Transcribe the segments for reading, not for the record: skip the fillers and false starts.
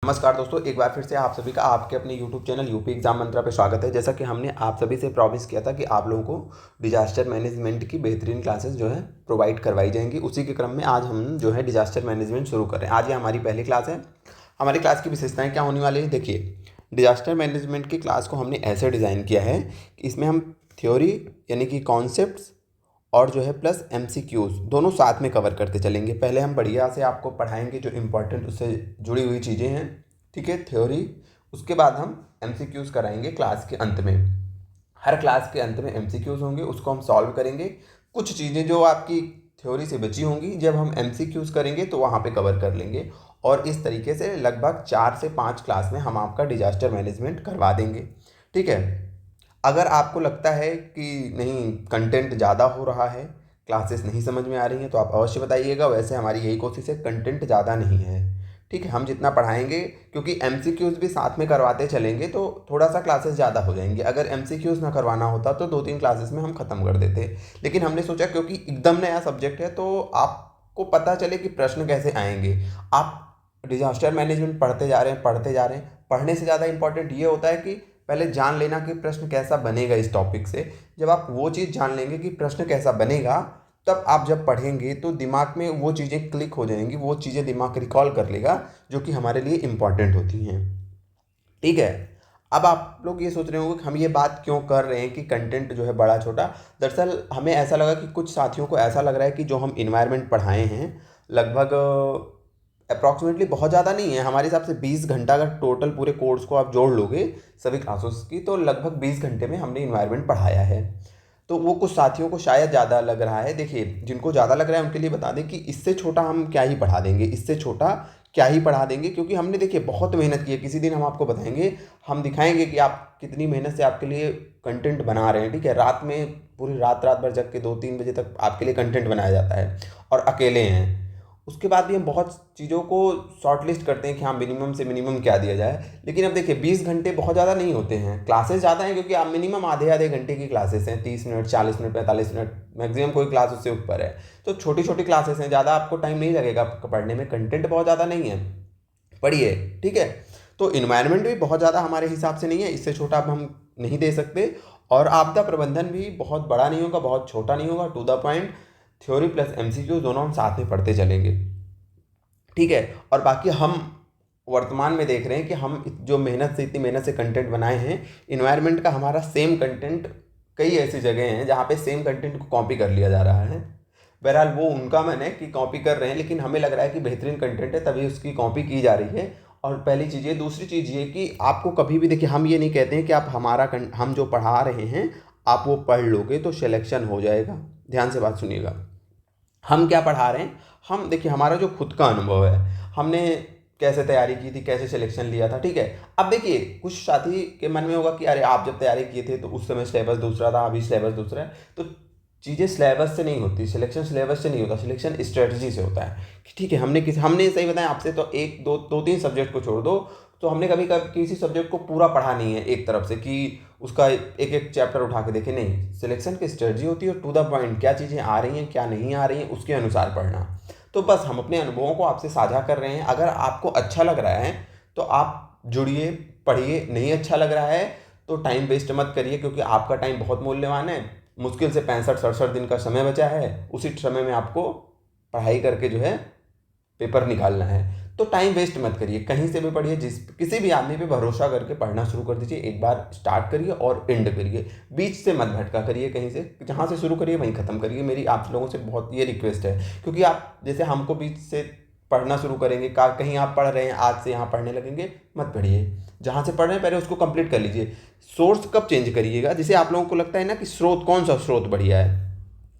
नमस्कार दोस्तों, एक बार फिर से आप सभी का आपके अपने YouTube चैनल यूपी एग्जाम मंत्रा पे स्वागत है। जैसा कि हमने आप सभी से प्रॉमिस किया था कि आप लोगों को डिजास्टर मैनेजमेंट की बेहतरीन क्लासेस जो है प्रोवाइड करवाई जाएंगी, उसी के क्रम में आज हम जो है डिजास्टर मैनेजमेंट शुरू कर रहे हैं। आज ये हमारी पहली क्लास है। हमारी क्लास की विशेषताएँ क्या होने वाली है, देखिए। डिजास्टर मैनेजमेंट की क्लास को हमने ऐसे डिज़ाइन किया है कि इसमें हम थ्योरी यानी कि कॉन्सेप्ट्स और जो है प्लस एमसीक्यूज़ दोनों साथ में कवर करते चलेंगे। पहले हम बढ़िया से आपको पढ़ाएंगे जो इम्पोर्टेंट उससे जुड़ी हुई चीज़ें हैं, ठीक है, थ्योरी। उसके बाद हम एमसीक्यूज़ कराएंगे क्लास के अंत में। हर क्लास के अंत में एमसीक्यूज़ होंगे, उसको हम सॉल्व करेंगे। कुछ चीज़ें जो आपकी थ्योरी से बची होंगी, जब हम एमसीक्यूज़ करेंगे तो वहाँ पे कवर कर लेंगे। और इस तरीके से लगभग 4 से 5 क्लास में हम आपका डिजास्टर मैनेजमेंट करवा देंगे, ठीक है। अगर आपको लगता है कि नहीं, कंटेंट ज़्यादा हो रहा है, क्लासेस नहीं समझ में आ रही हैं, तो आप अवश्य बताइएगा। वैसे हमारी यही कोशिश है, कंटेंट ज़्यादा नहीं है, ठीक है। हम जितना पढ़ाएंगे, क्योंकि एमसीक्यूज़ भी साथ में करवाते चलेंगे तो थोड़ा सा क्लासेस ज़्यादा हो जाएंगे। अगर एमसीक्यूज़ ना करवाना होता तो 2-3 क्लासेस में हम ख़त्म कर देते। लेकिन हमने सोचा क्योंकि एकदम नया सब्जेक्ट है तो आपको पता चले कि प्रश्न कैसे आएंगे। आप डिजास्टर मैनेजमेंट पढ़ते जा रहे हैं, पढ़ते जा रहे हैं। पढ़ने से ज़्यादा इंपॉर्टेंट ये होता है कि पहले जान लेना कि प्रश्न कैसा बनेगा इस टॉपिक से। जब आप वो चीज़ जान लेंगे कि प्रश्न कैसा बनेगा, तब आप जब पढ़ेंगे तो दिमाग में वो चीज़ें क्लिक हो जाएंगी, वो चीज़ें दिमाग रिकॉल कर लेगा जो कि हमारे लिए इम्पॉर्टेंट होती हैं, ठीक है। अब आप लोग ये सोच रहे होंगे कि हम ये बात क्यों कर रहे हैं कि कंटेंट जो है बड़ा छोटा। दरअसल हमें ऐसा लगा कि कुछ साथियों को ऐसा लग रहा है कि जो हम इन्वायरमेंट पढ़ाए हैं, लगभग अप्रॉक्सीमेटली बहुत ज़्यादा नहीं है। हमारे हिसाब से 20 घंटा का टोटल पूरे कोर्स को आप जोड़ लोगे सभी क्लासेस की, तो लगभग 20 घंटे में हमने इन्वायरमेंट पढ़ाया है। तो वो कुछ साथियों को शायद ज़्यादा लग रहा है। देखिए, जिनको ज़्यादा लग रहा है उनके लिए बता दें कि इससे छोटा हम क्या ही पढ़ा देंगे, इससे छोटा क्या ही पढ़ा देंगे, क्योंकि हमने देखिए बहुत मेहनत की है। किसी दिन हम आपको बताएंगे, हम दिखाएंगे कि आप कितनी मेहनत से आपके लिए कंटेंट बना रहे हैं, ठीक है। रात में पूरी रात रात भर जग के 2-3 बजे तक आपके लिए कंटेंट बनाया जाता है और अकेले हैं। उसके बाद भी हम बहुत चीज़ों को शॉर्ट लिस्ट करते हैं कि हाँ, मिनिमम से मिनिमम क्या दिया जाए। लेकिन अब देखिए 20 घंटे बहुत ज़्यादा नहीं होते हैं, क्लासेस ज़्यादा हैं, क्योंकि आप मिनिमम आधे आधे घंटे की क्लासेस हैं, 30 मिनट, 40 मिनट, 45 मिनट, मैक्सिमम कोई क्लास उससे ऊपर है। तो छोटी छोटी क्लासेस हैं, ज़्यादा आपको टाइम नहीं लगेगा पढ़ने में, कंटेंट बहुत ज़्यादा नहीं है, पढ़िए, ठीक है। तो इन्वायरमेंट भी बहुत ज़्यादा हमारे हिसाब से नहीं है, इससे छोटा अब हम नहीं दे सकते। और आपदा प्रबंधन भी बहुत बड़ा नहीं होगा, बहुत छोटा नहीं होगा, to the point. Theory plus MCQ दोनों हम साथ में पढ़ते चलेंगे, ठीक है। और बाकी हम वर्तमान में देख रहे हैं कि हम जो मेहनत से, इतनी मेहनत से कंटेंट बनाए हैं, इन्वायरमेंट का हमारा सेम कंटेंट कई ऐसी जगह हैं जहाँ पे सेम कंटेंट को कॉपी कर लिया जा रहा है। बहरहाल वो उनका मन है कि कॉपी कर रहे हैं, लेकिन हमें लग रहा है कि बेहतरीन कंटेंट है तभी उसकी कॉपी की जा रही है। और पहली चीज़ ये, दूसरी चीज़ ये कि आपको कभी भी देखिए, हम ये नहीं कहते हैं कि आप हम जो पढ़ा रहे हैं आप वो पढ़ लोगे तो सिलेक्शन हो जाएगा। ध्यान से बात सुनिएगा, हम क्या पढ़ा रहे हैं। हम देखिए, हमारा जो खुद का अनुभव है, हमने कैसे तैयारी की थी, कैसे सिलेक्शन लिया था, ठीक है। अब देखिए, कुछ साथी के मन में होगा कि अरे आप जब तैयारी किए थे तो उस समय सिलेबस दूसरा था, अभी सिलेबस दूसरा है। तो चीज़ें सिलेबस से नहीं होती, सिलेक्शन सिलेबस से नहीं होता, सिलेक्शन स्ट्रेटजी से होता है कि ठीक है, हमने सही बताया आपसे, तो एक दो दो तीन सब्जेक्ट को छोड़ दो, तो हमने कभी कभी किसी सब्जेक्ट को पूरा पढ़ा नहीं है एक तरफ से कि उसका एक एक चैप्टर उठा के देखे, नहीं। सिलेक्शन की स्ट्रेटजी होती है, टू द पॉइंट, क्या चीज़ें आ रही हैं, क्या नहीं आ रही हैं, उसके अनुसार पढ़ना। तो बस हम अपने अनुभवों को आपसे साझा कर रहे हैं। अगर आपको अच्छा लग रहा है तो आप जुड़िए, पढ़िए। नहीं अच्छा लग रहा है तो टाइम वेस्ट मत करिए, क्योंकि आपका टाइम बहुत मूल्यवान है। मुश्किल से 65-67 दिन का समय बचा है, उसी समय में आपको पढ़ाई करके जो है पेपर निकालना है। तो टाइम वेस्ट मत करिए, कहीं से भी पढ़िए, किसी भी आदमी पे भरोसा करके पढ़ना शुरू कर दीजिए। एक बार स्टार्ट करिए और एंड करिए, बीच से मत भटका करिए, कहीं से जहाँ से शुरू करिए वहीं ख़त्म करिए। मेरी आप लोगों से बहुत ये रिक्वेस्ट है, क्योंकि आप जैसे हमको बीच से पढ़ना शुरू करेंगे, कहीं आप पढ़ रहे हैं, आज से यहाँ पढ़ने लगेंगे, मत पढ़िए। जहाँ से पढ़ रहे हैं पहले उसको कंप्लीट कर लीजिए। सोर्स कब चेंज करिएगा, जैसे आप लोगों को लगता है ना कि स्रोत, कौन सा स्रोत बढ़िया है।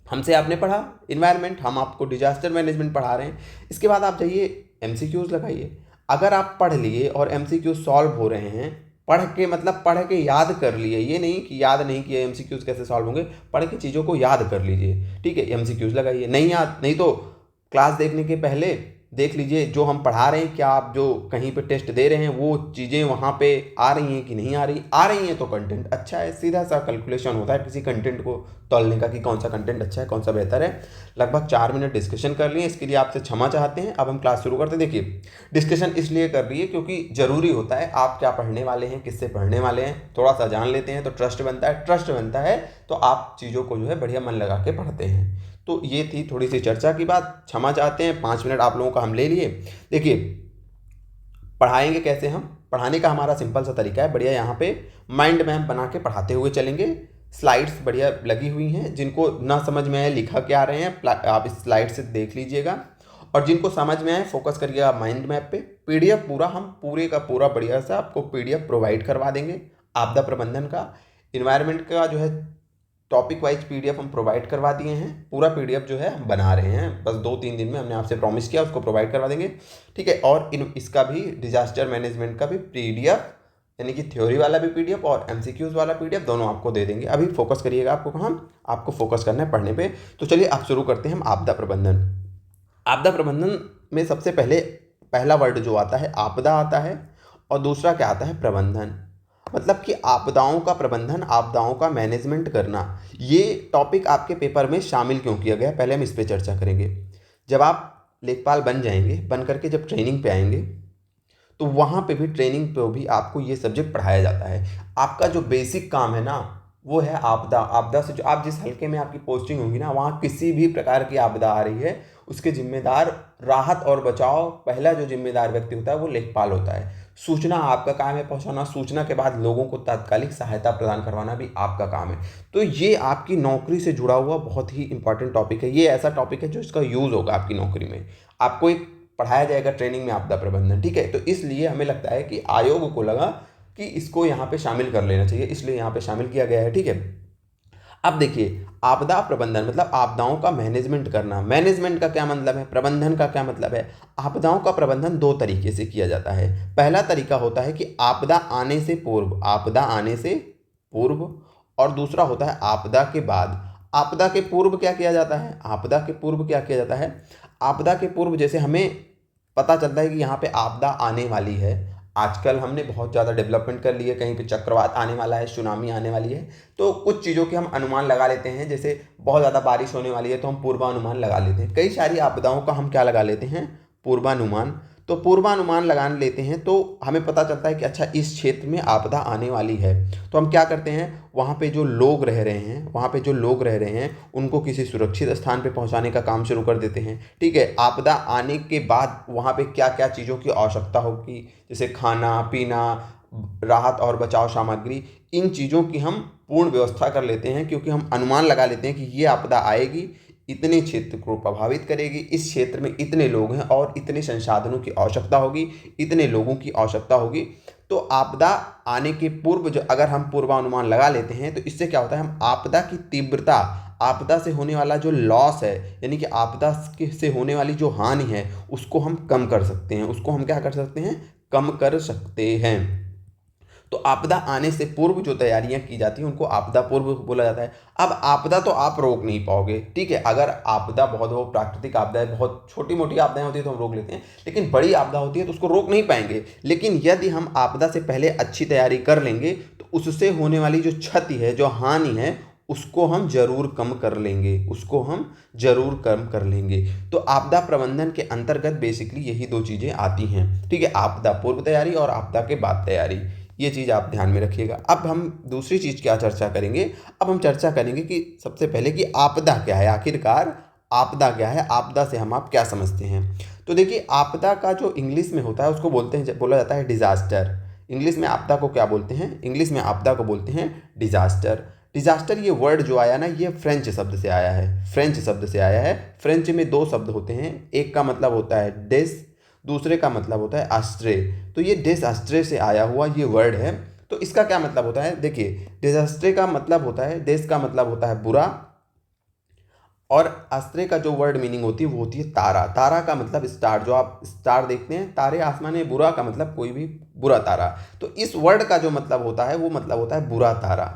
हमसे आपने पढ़ा इन्वायरमेंट, हम आपको डिजास्टर मैनेजमेंट पढ़ा रहे हैं। इसके बाद आप जाइए एमसीक्यूज़ लगाइए। अगर आप पढ़ लिए और एमसीक्यूज़ सॉल्व हो रहे हैं, पढ़ के मतलब पढ़ के याद कर लिए, ये नहीं कि याद नहीं किया एमसीक्यूज़ कैसे सॉल्व होंगे, पढ़ के चीज़ों को याद कर लीजिए, ठीक है। एमसीक्यूज़ लगाइए। नहीं याद नहीं तो क्लास देखने के पहले देख लीजिए जो हम पढ़ा रहे हैं, क्या आप जो कहीं पे टेस्ट दे रहे हैं वो चीज़ें वहाँ पे आ रही हैं कि नहीं आ रही हैं तो कंटेंट अच्छा है। सीधा सा कैलकुलेशन होता है किसी कंटेंट को तौलने का कि कौन सा कंटेंट अच्छा है, कौन सा बेहतर है। लगभग 4 मिनट डिस्कशन कर लिए, इसके लिए आपसे क्षमा चाहते हैं। अब हम क्लास शुरू करते हैं। देखिए डिस्कशन इसलिए कर रही है क्योंकि ज़रूरी होता है, आप क्या पढ़ने वाले हैं, किससे पढ़ने वाले हैं, थोड़ा सा जान लेते हैं तो ट्रस्ट बनता है, ट्रस्ट बनता है तो आप चीज़ों को जो है बढ़िया मन लगा के पढ़ते हैं। तो ये थी थोड़ी सी चर्चा की बात, क्षमा चाहते हैं। 5 मिनट आप लोगों का हम ले लिए। देखिए पढ़ाएंगे कैसे, हम पढ़ाने का हमारा सिंपल सा तरीका है, बढ़िया यहाँ पे माइंड मैप बना के पढ़ाते हुए चलेंगे। स्लाइड्स बढ़िया लगी हुई हैं, जिनको ना समझ में आए लिखा क्या रहे हैं आप इस स्लाइड से देख लीजिएगा, और जिनको समझ में आए फोकस करिएगा माइंड मैप पे। पीडीएफ पूरा हम पूरे का पूरा बढ़िया सा आपको पीडीएफ प्रोवाइड करवा देंगे। आपदा प्रबंधन का, इन्वायरमेंट का जो है टॉपिक वाइज पीडीएफ हम प्रोवाइड करवा दिए हैं। पूरा पीडीएफ जो है हम बना रहे हैं, बस 2-3 दिन में हमने आपसे प्रॉमिस किया, उसको प्रोवाइड करवा देंगे, ठीक है। और इसका भी डिजास्टर मैनेजमेंट का भी पीडीएफ, यानी कि थ्योरी वाला भी पीडीएफ और एमसीक्यूज वाला पीडीएफ दोनों आपको दे देंगे। अभी फोकस करिएगा, आपको कहाँ, आपको फोकस करना है पढ़ने पे। तो चलिए आप शुरू करते हैं हम आपदा प्रबंधन। आपदा प्रबंधन में सबसे पहले पहला वर्ड जो आता है आपदा आता है, और दूसरा क्या आता है, प्रबंधन। मतलब कि आपदाओं का प्रबंधन, आपदाओं का मैनेजमेंट करना। ये टॉपिक आपके पेपर में शामिल क्यों किया गया, पहले हम इस पर चर्चा करेंगे। जब आप लेखपाल बन जाएंगे, बन करके जब ट्रेनिंग पे आएंगे तो वहाँ पे भी, ट्रेनिंग पे भी आपको ये सब्जेक्ट पढ़ाया जाता है। आपका जो बेसिक काम है ना वो है आपदा। आपदा से जो आप जिस हल्के में आपकी पोस्टिंग होगी ना, वहाँ किसी भी प्रकार की आपदा आ रही है, उसके जिम्मेदार, राहत और बचाव पहला जो जिम्मेदार व्यक्ति होता है वो लेखपाल होता है। सूचना आपका काम है पहुंचाना, सूचना के बाद लोगों को तात्कालिक सहायता प्रदान करवाना भी आपका काम है। तो ये आपकी नौकरी से जुड़ा हुआ बहुत ही इंपॉर्टेंट टॉपिक है। ये ऐसा टॉपिक है जो इसका यूज़ होगा आपकी नौकरी में, आपको एक पढ़ाया जाएगा ट्रेनिंग में आपदा प्रबंधन, ठीक है। तो इसलिए हमें लगता है कि आयोग को लगा कि इसको यहाँ पे शामिल कर लेना चाहिए, इसलिए यहाँ पे शामिल किया गया है, ठीक है। अब देखिए आपदा प्रबंधन मतलब आपदाओं का मैनेजमेंट करना। मैनेजमेंट का क्या मतलब है, प्रबंधन का क्या मतलब है। आपदाओं का प्रबंधन 2 तरीके से किया जाता है। पहला तरीका होता है कि आपदा आने से पूर्व, आपदा आने से पूर्व, और दूसरा होता है आपदा के बाद। आपदा के पूर्व क्या किया जाता है, आपदा के पूर्व क्या किया जाता है, आपदा के पूर्व जैसे हमें पता चलता है कि यहाँ पे आपदा आने वाली है। आजकल हमने बहुत ज़्यादा डेवलपमेंट कर ली है, कहीं पे चक्रवात आने वाला है, सुनामी आने वाली है, तो कुछ चीज़ों के हम अनुमान लगा लेते हैं। जैसे बहुत ज़्यादा बारिश होने वाली है तो हम पूर्वानुमान लगा लेते हैं। कई सारी आपदाओं का हम क्या लगा लेते हैं, पूर्वानुमान। तो पूर्वानुमान लगा लेते हैं तो हमें पता चलता है कि अच्छा इस क्षेत्र में आपदा आने वाली है। तो हम क्या करते हैं, वहाँ पे जो लोग रह रहे हैं, वहाँ पे जो लोग रह रहे हैं उनको किसी सुरक्षित स्थान पे पहुँचाने का काम शुरू कर देते हैं, ठीक है। आपदा आने के बाद वहाँ पे क्या क्या चीज़ों की आवश्यकता होगी, जैसे खाना पीना, राहत और बचाव सामग्री, इन चीज़ों की हम पूर्ण व्यवस्था कर लेते हैं, क्योंकि हम अनुमान लगा लेते हैं कि ये आपदा आएगी, इतने क्षेत्र को प्रभावित करेगी, इस क्षेत्र में इतने लोग हैं और इतने संसाधनों की आवश्यकता होगी, इतने लोगों की आवश्यकता होगी। तो आपदा आने के पूर्व जो अगर हम पूर्वानुमान लगा लेते हैं तो इससे क्या होता है, हम आपदा की तीव्रता, आपदा से होने वाला जो लॉस है, यानी कि आपदा से होने वाली जो हानि है उसको हम कम कर सकते हैं, उसको हम क्या कर सकते हैं, कम कर सकते हैं। तो आपदा आने से पूर्व जो तैयारियां की जाती हैं उनको आपदा पूर्व बोला जाता है। अब आपदा तो आप रोक नहीं पाओगे, ठीक है। अगर आपदा बहुत वो प्राकृतिक आपदा है, बहुत छोटी मोटी आपदाएं होती है तो हम रोक लेते हैं, लेकिन बड़ी आपदा होती है तो उसको रोक नहीं पाएंगे। लेकिन यदि हम आपदा से पहले अच्छी तैयारी कर लेंगे तो उससे होने वाली जो क्षति है, जो हानि है, उसको हम जरूर कम कर लेंगे, उसको हम जरूर कम कर लेंगे। तो आपदा प्रबंधन के अंतर्गत बेसिकली यही 2 चीज़ें आती हैं, ठीक है। आपदा पूर्व तैयारी और आपदा के बाद तैयारी, ये चीज़ आप ध्यान में रखिएगा। अब हम दूसरी चीज़ क्या चर्चा करेंगे, अब हम चर्चा करेंगे कि सबसे पहले कि आपदा क्या है, आखिरकार आपदा क्या है, आपदा से हम आप क्या समझते हैं। तो देखिए आपदा का जो इंग्लिश में होता है उसको बोला जाता है डिजास्टर। इंग्लिश में आपदा को क्या बोलते हैं, इंग्लिश में आपदा को बोलते हैं डिजास्टर। डिजास्टर ये वर्ड जो आया ना, ये फ्रेंच शब्द से आया है, फ्रेंच शब्द से आया है। फ्रेंच में 2 शब्द होते हैं, एक का मतलब होता है डेस, दूसरे का मतलब होता है आस्ट्रे। तो ये डिजास्ट्रे से आया हुआ ये वर्ड है। तो इसका क्या मतलब होता है, देखिए डिजास्ट्रे का मतलब होता है, देश का मतलब होता है बुरा, और आस्ट्रे का जो वर्ड मीनिंग होती है वो होती है तारा। तारा का मतलब स्टार, जो आप स्टार देखते हैं तारे आसमान में, बुरा का मतलब कोई भी बुरा तारा। तो इस वर्ड का जो मतलब होता है वो मतलब होता है बुरा तारा,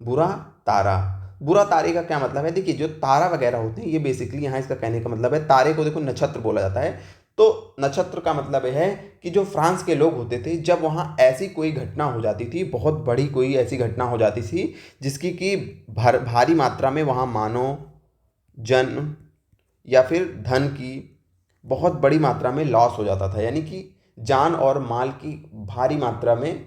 बुरा तारा। बुरा तारे का क्या मतलब है, देखिए जो तारा वगैरह होते हैं ये बेसिकली यहाँ इसका कहने का मतलब है, तारे को देखो नक्षत्र बोला जाता है। तो नक्षत्र का मतलब है कि जो फ्रांस के लोग होते थे, जब वहाँ ऐसी कोई घटना हो जाती थी, बहुत बड़ी कोई ऐसी घटना हो जाती थी जिसकी कि भारी मात्रा में वहाँ मानव जन या फिर धन की बहुत बड़ी मात्रा में लॉस हो जाता था, यानी कि जान और माल की भारी मात्रा में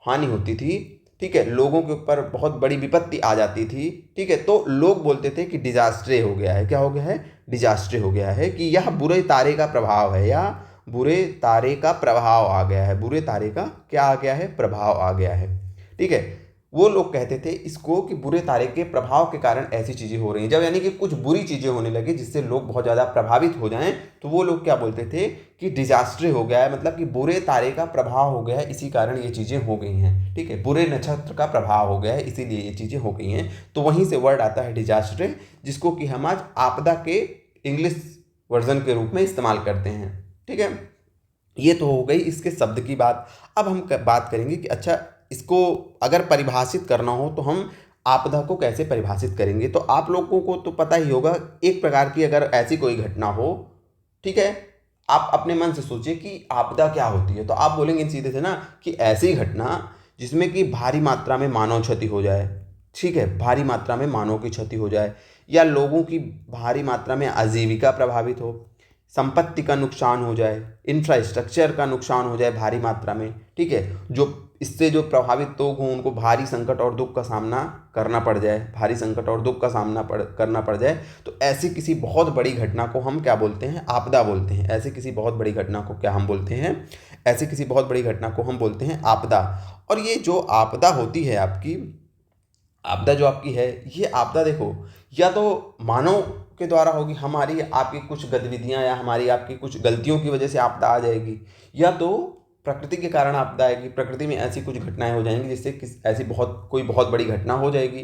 हानि होती थी। ठीक है, लोगों के ऊपर बहुत बड़ी विपत्ति आ जाती थी। ठीक है, तो लोग बोलते थे कि डिजास्टर हो गया है। क्या हो गया है? डिजास्टर हो गया है, कि यह बुरे तारे का प्रभाव है, या बुरे तारे का प्रभाव आ गया है। बुरे तारे का क्या आ गया है? प्रभाव आ गया है। ठीक है, वो लोग कहते थे इसको कि बुरे तारे के प्रभाव के कारण ऐसी चीज़ें हो रही हैं। जब यानी कि कुछ बुरी चीज़ें होने लगी जिससे लोग बहुत ज़्यादा प्रभावित हो जाएं, तो वो लोग क्या बोलते थे कि डिजास्टर हो गया है, मतलब कि बुरे तारे का प्रभाव हो गया है, इसी कारण ये चीज़ें हो गई हैं। ठीक है, बुरे नक्षत्र का प्रभाव हो गया है, इसीलिए ये चीज़ें हो गई हैं। तो वहीं से वर्ड आता है डिजास्टर, जिसको कि हम आज आपदा के इंग्लिश वर्जन के रूप में इस्तेमाल करते हैं। ठीक है, ये तो हो गई इसके शब्द की बात। अब हम बात करेंगे कि अच्छा, इसको अगर परिभाषित करना हो तो हम आपदा को कैसे परिभाषित करेंगे। तो आप लोगों को तो पता ही होगा, एक प्रकार की अगर ऐसी कोई घटना हो, ठीक है, आप अपने मन से सोचिए कि आपदा क्या होती है, तो आप बोलेंगे सीधे से ना कि ऐसी घटना जिसमें कि भारी मात्रा में मानव क्षति हो जाए। ठीक है, भारी मात्रा में मानव की क्षति हो जाए, या लोगों की भारी मात्रा में आजीविका प्रभावित हो, संपत्ति का नुकसान हो जाए, इंफ्रास्ट्रक्चर का नुकसान हो जाए भारी मात्रा में। ठीक है, जो इससे जो प्रभावित लोग हों उनको भारी संकट और दुख का सामना करना पड़ जाए, भारी संकट और दुख का सामना करना पड़ जाए, तो ऐसी किसी बहुत बड़ी घटना को हम क्या बोलते हैं? आपदा बोलते हैं। ऐसे किसी बहुत बड़ी घटना को क्या हम बोलते हैं? ऐसी किसी बहुत बड़ी घटना को हम बोलते हैं आपदा। और ये जो आपदा होती है आपकी, आपदा जो आपकी है, ये आपदा देखो, या तो मानव के द्वारा होगी, हमारी आपकी कुछ गतिविधियां या हमारी आपकी कुछ गलतियों की वजह से आपदा आ जाएगी, या तो प्रकृति के कारण आपदा आएगी। प्रकृति में ऐसी कुछ घटनाएं हो जाएंगी जिससे ऐसी कोई बहुत बड़ी घटना हो जाएगी।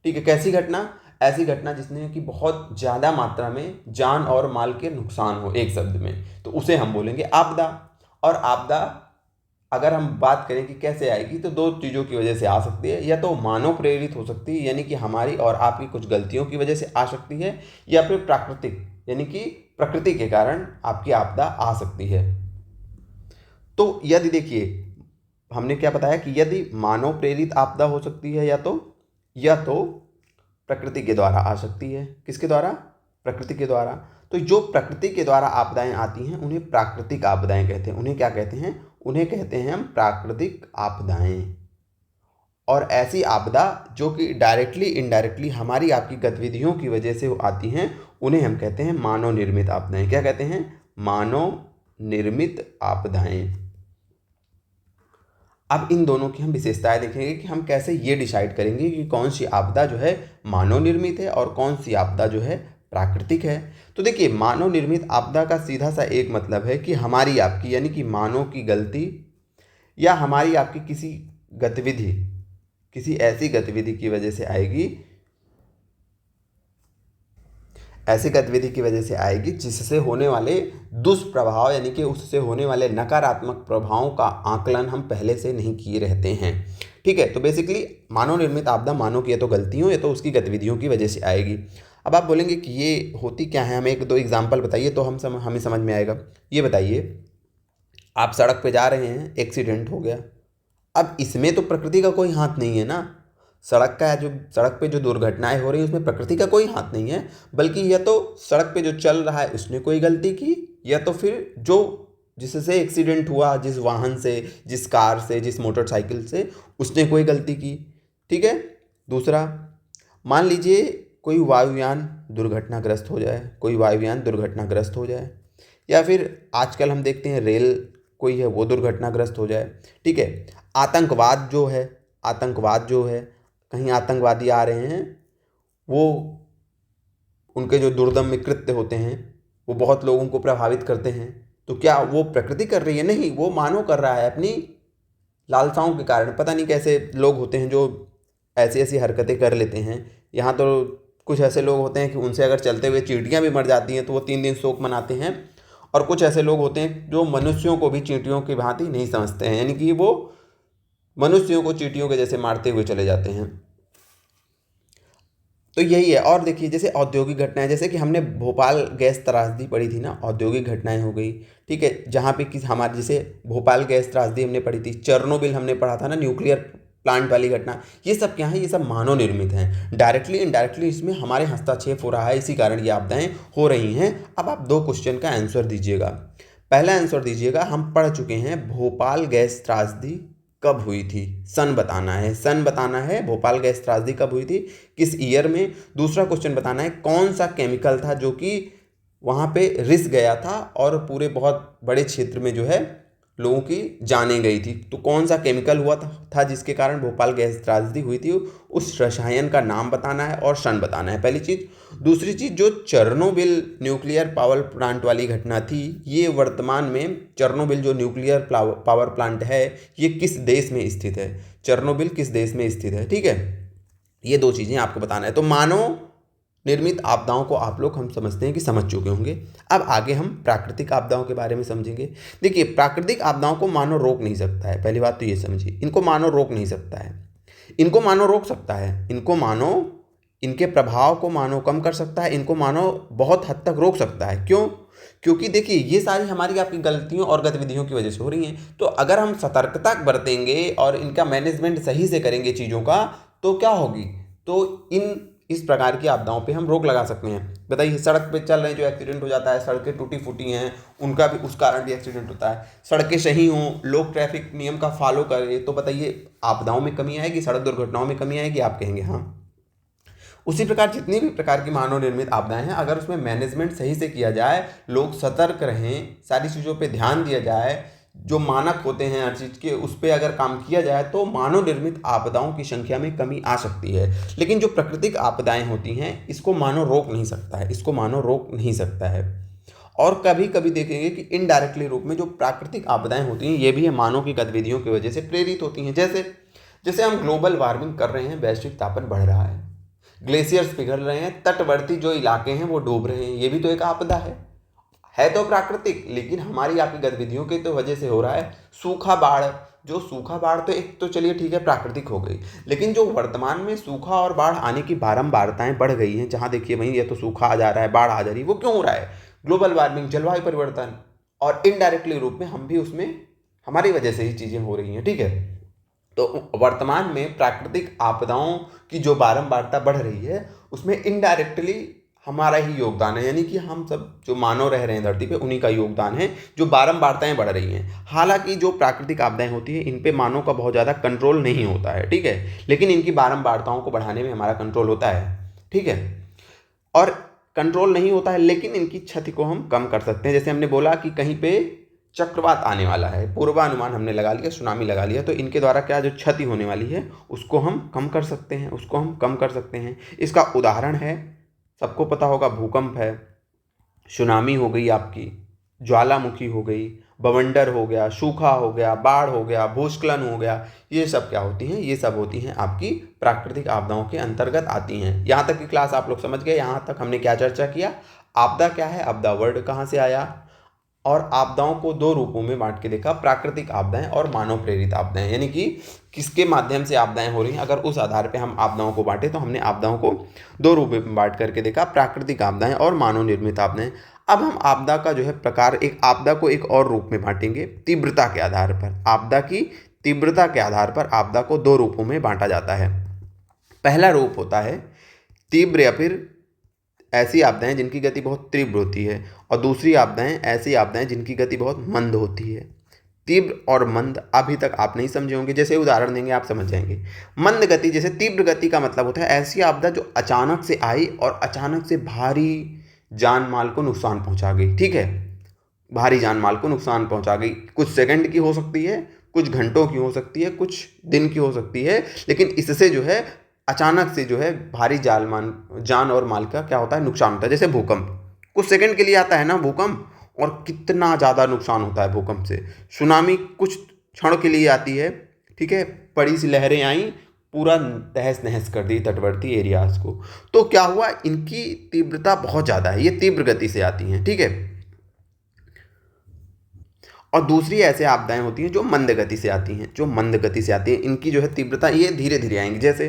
ठीक है, कैसी घटना? ऐसी घटना जिसने कि बहुत ज़्यादा मात्रा में जान और माल के नुकसान हो, एक शब्द में, तो उसे हम बोलेंगे आपदा। और आपदा अगर हम बात करें कि कैसे आएगी, तो दो चीज़ों की वजह से आ सकती है, या तो मानव प्रेरित हो सकती है, यानी कि हमारी और आपकी कुछ गलतियों की वजह से आ सकती है, या फिर प्राकृतिक, यानी कि प्रकृति के कारण आपकी आपदा आ सकती है। तो यदि देखिए, हमने क्या बताया कि यदि मानव प्रेरित आपदा हो सकती है, या तो प्रकृति के द्वारा आ सकती है। किसके द्वारा? प्रकृति के द्वारा। तो जो प्रकृति के द्वारा आपदाएं आती हैं उन्हें प्राकृतिक आपदाएं कहते हैं। उन्हें क्या कहते हैं? उन्हें कहते हैं हम प्राकृतिक आपदाएं। और ऐसी आपदा जो कि डायरेक्टली इनडायरेक्टली हमारी आपकी गतिविधियों की वजह से आती हैं, उन्हें हम कहते हैं मानव निर्मित आपदाएं। क्या कहते हैं? मानव निर्मित आपदाएं। अब इन दोनों की हम विशेषताएं देखेंगे कि हम कैसे ये डिसाइड करेंगे कि कौन सी आपदा जो है मानव निर्मित है और कौन सी आपदा जो है प्राकृतिक है। तो देखिए, मानव निर्मित आपदा का सीधा सा एक मतलब है कि हमारी आपकी, यानी कि मानव की गलती या हमारी आपकी किसी गतिविधि, किसी ऐसी गतिविधि की वजह से आएगी, ऐसी गतिविधि की वजह से आएगी जिससे होने वाले दुष्प्रभाव, यानी कि उससे होने वाले नकारात्मक प्रभावों का आकलन हम पहले से नहीं किए रहते हैं। ठीक है, तो बेसिकली मानव निर्मित आपदा मानव की या तो गलतियों या तो उसकी गतिविधियों की वजह से आएगी। अब आप बोलेंगे कि ये होती क्या है, हमें एक दो एग्जाम्पल बताइए तो हमें समझ में आएगा। ये बताइए, आप सड़क पे जा रहे हैं, एक्सीडेंट हो गया। अब इसमें तो प्रकृति का कोई हाथ नहीं है ना। सड़क पे जो दुर्घटनाएं हो रही हैं उसमें प्रकृति का कोई हाथ नहीं है, बल्कि या तो सड़क पे जो चल रहा है उसने कोई गलती की, या तो फिर जो जिससे एक्सीडेंट हुआ, जिस वाहन से, जिस कार से, जिस मोटरसाइकिल से, उसने कोई गलती की। ठीक है। दूसरा, मान लीजिए कोई वायुयान दुर्घटनाग्रस्त हो जाए, कोई वायुयान दुर्घटनाग्रस्त हो जाए, या फिर आजकल हम देखते हैं रेल कोई है वो दुर्घटनाग्रस्त हो जाए। ठीक है। आतंकवाद जो है, कहीं आतंकवादी आ रहे हैं, वो उनके जो दुर्दम्य कृत्य होते हैं वो बहुत लोगों को प्रभावित करते हैं। तो क्या वो प्रकृति कर रही है? नहीं, वो मानव कर रहा है अपनी लालसाओं के कारण। पता नहीं कैसे लोग होते हैं जो ऐसी ऐसी हरकतें कर लेते हैं। यहाँ तो कुछ ऐसे लोग होते हैं कि उनसे अगर चलते हुए चींटियाँ भी मर जाती हैं तो वो 3 दिन शोक मनाते हैं। और कुछ ऐसे लोग होते हैं जो मनुष्यों को भी चींटियों की भांति नहीं समझते हैं, यानी कि वो मनुष्यों को चींटियों के जैसे मारते हुए चले जाते हैं। तो यही है। और देखिए जैसे औद्योगिक घटनाएं, जैसे कि हमने भोपाल गैस त्रासदी पढ़ी थी ना, औद्योगिक घटनाएं हो गई, ठीक है, जहाँ पे कि हमारे जैसे भोपाल गैस त्रासदी हमने पढ़ी थी, चेरनोबिल हमने पढ़ा था ना, न्यूक्लियर प्लांट वाली घटना, ये सब क्या है, ये सब मानव निर्मित हैं। डायरेक्टली इनडायरेक्टली इसमें हमारे हस्तक्षेप हो रहा है, इसी कारण ये आपदाएं हो रही हैं। अब आप दो क्वेश्चन का आंसर दीजिएगा। पहला आंसर दीजिएगा, हम पढ़ चुके हैं भोपाल गैस त्रासदी कब हुई थी, सन बताना है, सन बताना है, भोपाल गैस त्रासदी कब हुई थी, किस ईयर में। दूसरा क्वेश्चन बताना है कौन सा केमिकल था जो कि वहाँ पे रिस गया था और पूरे बहुत बड़े क्षेत्र में जो है लोगों की जानें गई थी। तो कौन सा केमिकल हुआ था जिसके कारण भोपाल गैस त्रासदी हुई थी, उस रसायन का नाम बताना है और सन बताना है, पहली चीज़। दूसरी चीज़, जो चेरनोबिल न्यूक्लियर पावर प्लांट वाली घटना थी, ये वर्तमान में चेरनोबिल जो न्यूक्लियर पावर प्लांट है, ये किस देश में स्थित है, चेरनोबिल किस देश में स्थित है, ठीक है। ये दो चीज़ें आपको बताना है। तो मानव निर्मित आपदाओं को आप लोग हम समझते हैं कि समझ चुके होंगे। अब आगे हम प्राकृतिक आपदाओं के बारे में समझेंगे। देखिए प्राकृतिक आपदाओं को मानव रोक नहीं सकता है, पहली बात तो ये समझिए, इनको मानव रोक नहीं सकता है। इनको मानव रोक सकता है, इनको मानव, इनके प्रभाव को मानव कम कर सकता है, इनको मानव बहुत हद तक रोक सकता है। क्यों? क्योंकि देखिए ये सारी हमारी आपकी गलतियों और गतिविधियों की वजह से हो रही हैं। तो अगर हम सतर्कता बरतेंगे और इनका मैनेजमेंट सही से करेंगे चीज़ों का, तो क्या होगी, तो इस प्रकार की आपदाओं पे हम रोक लगा सकते हैं। बताइए सड़क पे चल रहे हैं, जो एक्सीडेंट हो जाता है, सड़कें टूटी फूटी हैं, उनका भी उस कारण भी एक्सीडेंट होता है। सड़कें सही हों, लोग ट्रैफिक नियम का फॉलो करें, तो बताइए आपदाओं में कमी आएगी, सड़क दुर्घटनाओं में कमी आएगी, आप कहेंगे हाँ। उसी प्रकार जितनी भी प्रकार की मानव निर्मित आपदाएं हैं, अगर उसमें मैनेजमेंट सही से किया जाए, लोग सतर्क रहें, सारी चीज़ों पे ध्यान दिया जाए, जो मानक होते हैं हर चीज़ के, उस पर अगर काम किया जाए, तो मानव निर्मित आपदाओं की संख्या में कमी आ सकती है। लेकिन जो प्राकृतिक आपदाएं होती हैं, इसको मानव रोक नहीं सकता है, इसको मानव रोक नहीं सकता है। और कभी कभी देखेंगे कि इनडायरेक्टली रूप में जो प्राकृतिक आपदाएं होती हैं, ये भी मानव की गतिविधियों की वजह से प्रेरित होती हैं। जैसे जैसे हम ग्लोबल वार्मिंग कर रहे हैं, वैश्विक तापन बढ़ रहा है, ग्लेशियर्स पिघल रहे हैं, तटवर्ती जो इलाके हैं वो डूब रहे हैं, ये भी तो एक आपदा है तो प्राकृतिक, लेकिन हमारी आपकी गतिविधियों की तो वजह से हो रहा है। सूखा बाढ़, जो सूखा बाढ़ तो एक तो चलिए ठीक है प्राकृतिक हो गई, लेकिन जो वर्तमान में सूखा और बाढ़ आने की बारंबारताएं बढ़ गई हैं, जहां देखिए वहीं ये तो सूखा आ जा रहा है, बाढ़ आ जा रही है, वो क्यों हो रहा है? ग्लोबल वार्मिंग, जलवायु परिवर्तन, और इनडायरेक्टली रूप में हम भी उसमें, हमारी वजह से ही चीज़ें हो रही हैं, ठीक है। तो वर्तमान में प्राकृतिक आपदाओं की जो बारंबारता बढ़ रही है, उसमें इनडायरेक्टली हमारा ही योगदान है, यानी कि हम सब जो मानव रह रहे हैं धरती पे, उन्हीं का योगदान है जो बारंबारताएं बढ़ रही हैं। हालांकि जो प्राकृतिक आपदाएं होती हैं, इन पे मानव का बहुत ज़्यादा कंट्रोल नहीं होता है, ठीक है, लेकिन इनकी बारंबारताओं को बढ़ाने में हमारा कंट्रोल होता है, ठीक है। और कंट्रोल नहीं होता है, लेकिन इनकी क्षति को हम कम कर सकते हैं। जैसे हमने बोला कि कहीं पे चक्रवात आने वाला है, पूर्वानुमान हमने लगा लिया, सुनामी लगा लिया, तो इनके द्वारा क्या जो क्षति होने वाली है उसको हम कम कर सकते हैं, उसको हम कम कर सकते हैं। इसका उदाहरण है, सबको पता होगा, भूकंप है, सुनामी हो गई आपकी, ज्वालामुखी हो गई, बवंडर हो गया, सूखा हो गया, बाढ़ हो गया, भूस्खलन हो गया, ये सब क्या होती हैं, ये सब होती हैं आपकी प्राकृतिक आपदाओं के अंतर्गत आती हैं। यहाँ तक की क्लास आप लोग समझ गए। यहाँ तक हमने क्या चर्चा किया, आपदा क्या है, आपदा वर्ड कहाँ से आया, और आपदाओं को दो रूपों में बांट के देखा, प्राकृतिक आपदाएं और मानव प्रेरित आपदाएं, यानी कि किसके माध्यम से आपदाएं हो रही हैं। अगर उस आधार पे हम आपदाओं को बांटे, तो हमने आपदाओं को दो रूपों में बांट करके देखा, प्राकृतिक आपदाएं और मानव निर्मित आपदाएं। अब हम आपदा का जो है प्रकार, एक आपदा को एक और रूप में बांटेंगे, तीव्रता के आधार पर। आपदा की तीव्रता के आधार पर आपदा को दो रूपों में बांटा जाता है। पहला रूप होता है तीव्र, या फिर ऐसी आपदाएं जिनकी गति बहुत तीव्र होती है, और दूसरी आपदाएं ऐसी आपदाएं जिनकी गति बहुत मंद होती है। तीव्र और मंद अभी तक आप नहीं समझे होंगे, जैसे उदाहरण देंगे आप समझ जाएंगे। मंद गति, जैसे तीव्र गति का मतलब होता है ऐसी आपदा जो अचानक से आई और अचानक से भारी जान माल को नुकसान पहुंचा गई, ठीक है, भारी जान माल को नुकसान पहुंचा गई। कुछ सेकंड की हो सकती है, कुछ घंटों की हो सकती है, कुछ दिन की हो सकती है, लेकिन इससे जो है अचानक से जो है भारी जान और माल का क्या होता है, नुकसान होता है। जैसे भूकंप, कुछ सेकंड के लिए आता है ना भूकंप, और कितना ज़्यादा नुकसान होता है भूकंप से। सुनामी कुछ क्षण के लिए आती है, ठीक है, बड़ी सी लहरें आई, पूरा तहस नहस कर दी तटवर्ती एरियाज को। तो क्या हुआ, इनकी तीव्रता बहुत ज़्यादा है, ये तीव्र गति से आती हैं, ठीक है। और दूसरी ऐसे आपदाएं होती हैं जो मंद गति से आती हैं, जो मंद गति से आती हैं, इनकी जो है तीव्रता ये धीरे धीरे आएंगी। जैसे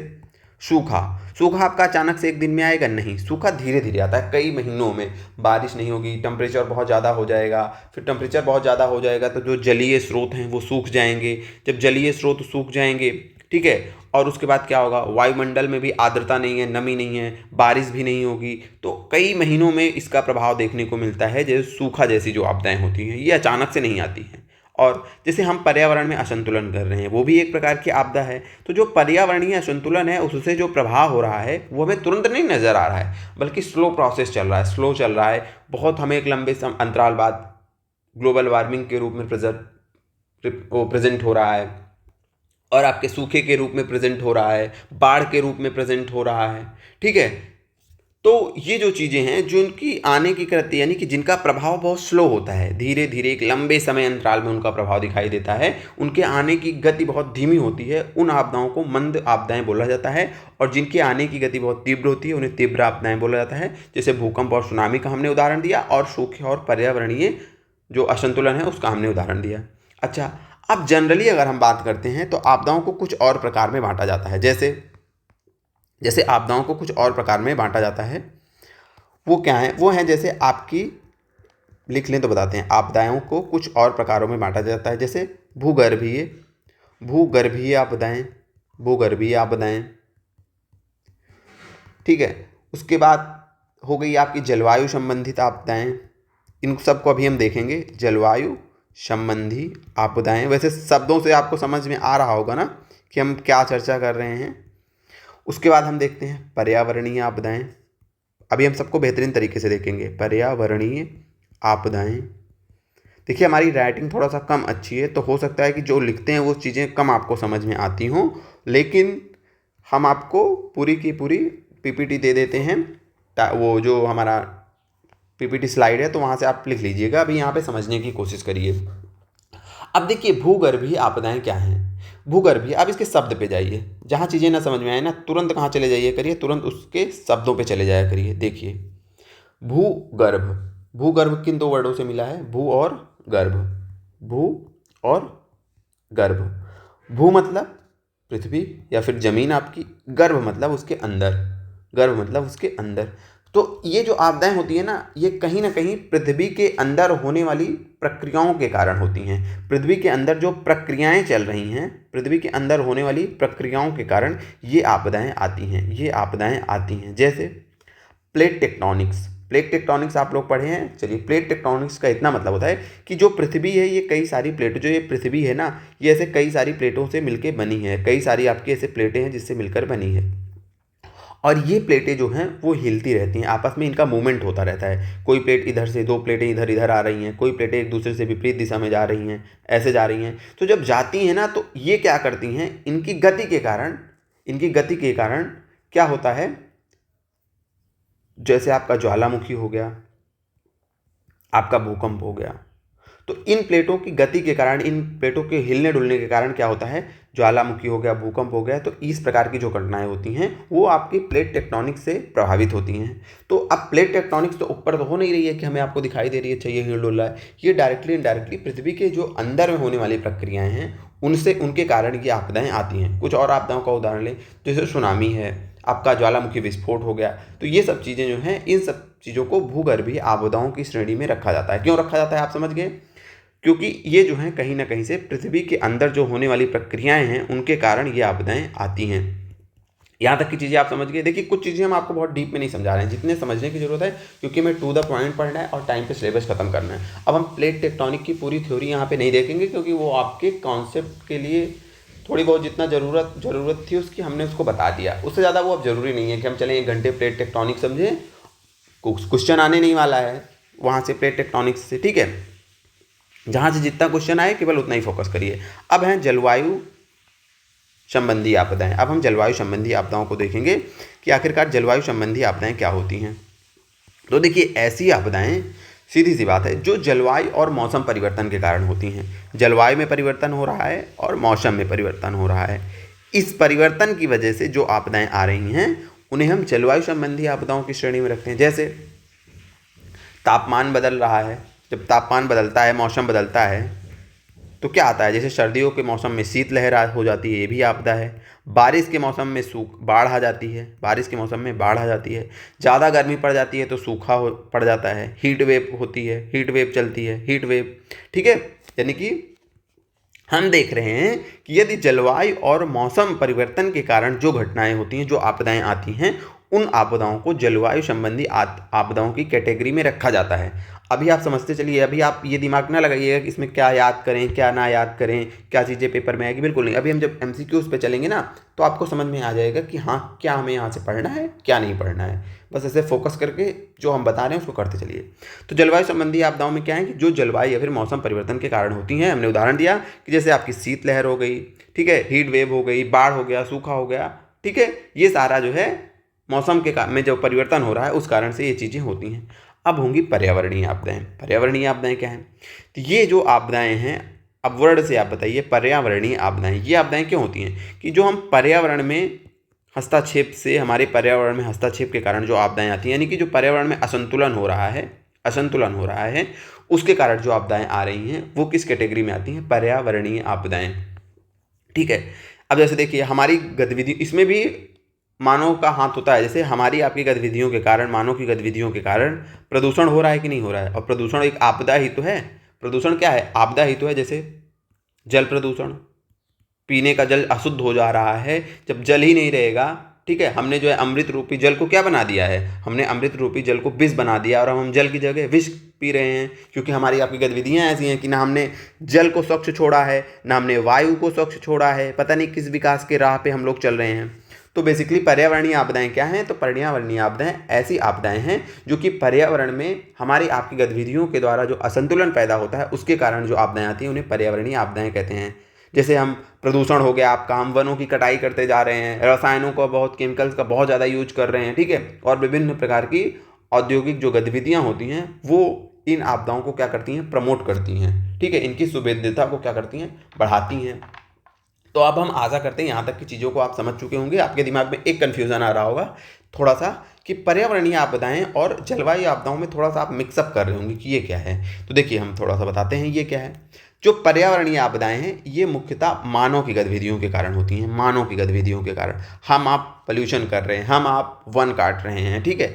सूखा, सूखा आपका अचानक से एक दिन में आएगा नहीं, सूखा धीरे धीरे आता है, कई महीनों में। बारिश नहीं होगी, टेम्परेचर बहुत ज़्यादा हो जाएगा, फिर टेम्परेचर बहुत ज़्यादा हो जाएगा तो जो जलीय स्रोत हैं वो सूख जाएंगे। जब जलीय स्रोत सूख जाएंगे, ठीक है, और उसके बाद क्या होगा, वायुमंडल में भी आर्द्रता नहीं है, नमी नहीं है, बारिश भी नहीं होगी, तो कई महीनों में इसका प्रभाव देखने को मिलता है। जैसे सूखा जैसी जो आपदाएं होती हैं ये अचानक से नहीं आती हैं। और जैसे हम पर्यावरण में असंतुलन कर रहे हैं, वो भी एक प्रकार की आपदा है। तो जो पर्यावरणीय असंतुलन है उससे जो प्रभाव हो रहा है वो हमें तुरंत नहीं नज़र आ रहा है, बल्कि स्लो प्रोसेस चल रहा है, स्लो चल रहा है। बहुत हमें एक लंबे अंतराल बाद ग्लोबल वार्मिंग के रूप में प्रेजेंट हो रहा है, और आपके सूखे के रूप में प्रेजेंट हो रहा है, बाढ़ के रूप में प्रेजेंट हो रहा है, ठीक है। तो ये जो चीज़ें हैं जो उनकी आने की करती यानी कि जिनका प्रभाव बहुत स्लो होता है, धीरे धीरे एक लंबे समय अंतराल में उनका प्रभाव दिखाई देता है, उनके आने की गति बहुत धीमी होती है, उन आपदाओं को मंद आपदाएं बोला जाता है। और जिनके आने की गति बहुत तीव्र होती है उन्हें तीव्र आपदाएं बोला जाता है। जैसे भूकंप और सुनामी का हमने उदाहरण दिया, और सूखे और पर्यावरणीय जो असंतुलन है उसका हमने उदाहरण दिया। अच्छा, अब जनरली अगर हम बात करते हैं तो आपदाओं को कुछ और प्रकार में बांटा जाता है। जैसे जैसे आपदाओं को कुछ और प्रकार में बांटा जाता है, वो क्या है, वो हैं जैसे आपकी, लिख लें तो बताते हैं। आपदाओं को कुछ और प्रकारों में बांटा जाता है, जैसे भूगर्भीय, भूगर्भीय आपदाएं, भूगर्भीय आपदाएं, ठीक है। उसके बाद हो गई आपकी जलवायु संबंधित आपदाएं, इन सबको अभी हम देखेंगे। जलवायु संबंधी आपदाएं, वैसे शब्दों से आपको समझ में आ रहा होगा ना कि हम क्या चर्चा कर रहे हैं। उसके बाद हम देखते हैं पर्यावरणीय आपदाएं, अभी हम सबको बेहतरीन तरीके से देखेंगे। पर्यावरणीय आपदाएं, देखिए हमारी राइटिंग थोड़ा सा कम अच्छी है, तो हो सकता है कि जो लिखते हैं वो चीज़ें कम आपको समझ में आती हों, लेकिन हम आपको पूरी की पूरी पीपीटी दे देते हैं। वो जो हमारा पीपीटी स्लाइड है तो वहाँ से आप लिख लीजिएगा, अभी यहाँ पे समझने की कोशिश करिए। अब देखिए भूगर्भीय आपदाएं क्या हैं। भूगर्भीय, अब इसके शब्द पे जाइए, जहाँ चीज़ें ना समझ में आए ना तुरंत कहाँ चले जाइए करिए, तुरंत उसके शब्दों पे चले जाया करिए। देखिए भूगर्भ, भूगर्भ किन दो वर्डों से मिला है, भू और गर्भ, भू और गर्भ। भू मतलब पृथ्वी या फिर जमीन आपकी, गर्भ मतलब उसके अंदर, गर्भ मतलब उसके अंदर। तो ये जो आपदाएं होती है ना, ये कहीं ना कहीं पृथ्वी के अंदर होने वाली प्रक्रियाओं के कारण होती हैं। पृथ्वी के अंदर जो प्रक्रियाएं चल रही हैं, पृथ्वी के अंदर होने वाली प्रक्रियाओं के कारण ये आपदाएं आती हैं, ये आपदाएं आती हैं। जैसे प्लेट टेक्टोनिक्स, प्लेट टेक्टोनिक्स आप लोग पढ़े हैं। चलिए, प्लेट टेक्टोनिक्स का इतना मतलब होता है कि जो पृथ्वी है ये कई सारी प्लेटों, जो ये पृथ्वी है ना ये ऐसे कई सारी प्लेटों से मिलकर बनी है, कई सारी आपकी ऐसे प्लेटें हैं जिससे मिलकर बनी है, और ये प्लेटें जो हैं वो हिलती रहती हैं, आपस में इनका मूवमेंट होता रहता है। कोई प्लेट इधर से, दो प्लेटें इधर इधर आ रही हैं, कोई प्लेटें एक दूसरे से विपरीत दिशा में जा रही हैं, ऐसे जा रही हैं। तो जब जाती हैं ना तो ये क्या करती हैं, इनकी गति के कारण, इनकी गति के कारण क्या होता है, जैसे आपका ज्वालामुखी हो गया, आपका भूकंप हो गया, तो इन प्लेटों की गति के कारण, इन प्लेटों के हिलने डुलने के कारण क्या होता है, ज्वालामुखी हो गया, भूकंप हो गया। तो इस प्रकार की जो घटनाएं होती हैं वो आपकी प्लेट टेक्टोनिक्स से प्रभावित होती हैं। तो अब प्लेट टेक्टोनिक्स तो ऊपर तो हो नहीं रही है कि हमें आपको दिखाई दे रही है, चाहिए हिल डुल रहा है, ये डायरेक्टली इनडायरेक्टली पृथ्वी के जो अंदर में होने वाली प्रक्रियाएँ हैं उनसे, उनके कारण ये आपदाएँ आती हैं। कुछ और आपदाओं का उदाहरण लें, जैसे सुनामी है, आपका ज्वालामुखी विस्फोट हो गया। तो ये सब चीज़ें जो हैं, इन सब चीज़ों को भूगर्भीय आपदाओं की श्रेणी में रखा जाता है। क्यों रखा जाता है आप समझ गए, क्योंकि ये जो हैं कहीं ना कहीं से पृथ्वी के अंदर जो होने वाली प्रक्रियाएं हैं उनके कारण ये आपदाएं आती हैं। यहाँ तक की चीज़ें आप समझ गए। देखिए कुछ चीज़ें हम आपको बहुत डीप में नहीं समझा रहे हैं, जितने समझने की जरूरत है, क्योंकि हमें टू द पॉइंट पढ़ना है और टाइम पे सिलेबस खत्म करना है। अब हम प्लेट टेक्टोनिक की पूरी थ्योरी यहाँ पे नहीं देखेंगे, क्योंकि वो आपके कॉन्सेप्ट के लिए थोड़ी बहुत जितना ज़रूरत थी उसकी हमने उसको बता दिया, उससे ज़्यादा वो अब ज़रूरी नहीं है कि हम चलें 1 घंटे प्लेट टेक्टोनिक समझें। क्वेश्चन आने नहीं वाला है वहाँ से प्लेट टेक्टोनिक्स से, ठीक है। जहाँ से जितना क्वेश्चन आए केवल उतना ही फोकस करिए। अब हैं जलवायु संबंधी आपदाएं। अब हम जलवायु संबंधी आपदाओं को देखेंगे कि आखिरकार जलवायु संबंधी आपदाएं क्या होती हैं। तो देखिए ऐसी आपदाएं, सीधी सी बात है, जो जलवायु और मौसम परिवर्तन के कारण होती हैं। जलवायु में परिवर्तन हो रहा है और मौसम में परिवर्तन हो रहा है, इस परिवर्तन की वजह से जो आपदाएं आ रही हैं उन्हें हम जलवायु संबंधी आपदाओं की श्रेणी में रखते हैं। जैसे तापमान बदल रहा है, जब तापमान बदलता है, मौसम बदलता है, तो क्या आता है, जैसे सर्दियों के मौसम में शीतलहर हो जाती है, ये भी आपदा है। बारिश के मौसम में बाढ़ आ जाती है, बारिश के मौसम में बाढ़ आ जाती है। ज़्यादा गर्मी पड़ जाती है तो सूखा पड़ जाता है। हीट वेव होती है, हीट वेव चलती है, हीट वेव, ठीक है। यानी कि हम देख रहे हैं कि यदि जलवायु और मौसम परिवर्तन के कारण जो घटनाएं होती हैं, जो आपदाएं आती हैं, उन आपदाओं को जलवायु संबंधी आपदाओं की कैटेगरी में रखा जाता है। अभी आप समझते चलिए, अभी आप ये दिमाग ना लगाइएगा कि इसमें क्या याद करें क्या ना याद करें, क्या चीज़ें पेपर में आएगी, बिल्कुल नहीं। अभी हम जब MCQs पे चलेंगे ना, तो आपको समझ में आ जाएगा कि हाँ क्या हमें यहाँ से पढ़ना है क्या नहीं पढ़ना है। बस ऐसे फोकस करके जो हम बता रहे हैं उसको करते चलिए। तो जलवायु संबंधी आपदाओं में क्या है कि जो जलवायु या फिर मौसम परिवर्तन के कारण होती हैं, हमने उदाहरण दिया कि जैसे आपकी शीतलहर हो गई, ठीक है, हीट वेव हो गई, बाढ़ हो गया, सूखा हो गया, ठीक है। ये सारा जो है मौसम के में जो परिवर्तन हो रहा है उस कारण से ये चीज़ें होती हैं। अब होंगी पर्यावरणीय आपदाएं। पर्यावरणीय आपदाएं क्या हैं? तो ये जो आपदाएं हैं, अब वर्ड से आप बताइए पर्यावरणीय आपदाएं। ये आपदाएं क्यों होती हैं कि जो हम पर्यावरण में हस्तक्षेप से, हमारे पर्यावरण में हस्तक्षेप के कारण जो आपदाएं आती हैं, यानी कि जो पर्यावरण में असंतुलन हो रहा है उसके कारण जो आपदाएं आ रही हैं वो किस कैटेगरी में आती हैं? पर्यावरणीय आपदाएं, ठीक है। अब जैसे देखिए हमारी गतिविधि, इसमें भी मानव का हाथ होता है। जैसे हमारी आपकी गतिविधियों के कारण, मानव की गतिविधियों के कारण प्रदूषण हो रहा है कि नहीं हो रहा है, और प्रदूषण एक आपदा ही तो है। प्रदूषण क्या है? आपदा ही तो है। जैसे जल प्रदूषण, पीने का जल अशुद्ध हो जा रहा है जब जल ही नहीं रहेगा, ठीक है। हमने जो है अमृत रूपी जल को क्या बना दिया है? हमने अमृत रूपी जल को विष बना दिया, और हम जल की जगह विष पी रहे हैं, क्योंकि हमारी आपकी गतिविधियां ऐसी हैं कि ना हमने जल को स्वच्छ छोड़ा है, ना हमने वायु को स्वच्छ छोड़ा है। पता नहीं किस विकास के राह पे हम लोग चल रहे हैं। तो बेसिकली पर्यावरणीय आपदाएं क्या हैं? तो पर्यावरणीय आपदाएं ऐसी आपदाएं हैं जो कि पर्यावरण में हमारी आपकी गतिविधियों के द्वारा जो असंतुलन पैदा होता है उसके कारण जो आपदाएं आती हैं उन्हें पर्यावरणीय आपदाएं कहते हैं। जैसे हम प्रदूषण हो गया आपका, हम वनों की कटाई करते जा रहे हैं, रसायनों का बहुत, केमिकल्स का बहुत ज़्यादा यूज कर रहे हैं, ठीक है। और विभिन्न प्रकार की औद्योगिक जो गतिविधियाँ होती हैं वो इन आपदाओं को क्या करती हैं? प्रमोट करती हैं, ठीक है। इनकी सुभेद्यता को क्या करती हैं? बढ़ाती हैं। तो अब हम आशा करते हैं यहाँ तक की चीज़ों को आप समझ चुके होंगे। आपके दिमाग में एक कन्फ्यूज़न आ रहा होगा थोड़ा सा कि पर्यावरणीय आपदाएं और जलवायु आपदाओं में थोड़ा सा आप मिक्सअप कर रहे होंगे कि ये क्या है। तो देखिए हम थोड़ा सा बताते हैं ये क्या है। जो पर्यावरणीय आपदाएं हैं ये मुख्यतः मानव की गतिविधियों के कारण होती हैं। मानव की गतिविधियों के कारण हम आप पोल्यूशन कर रहे हैं, हम आप वन काट रहे हैं, ठीक है।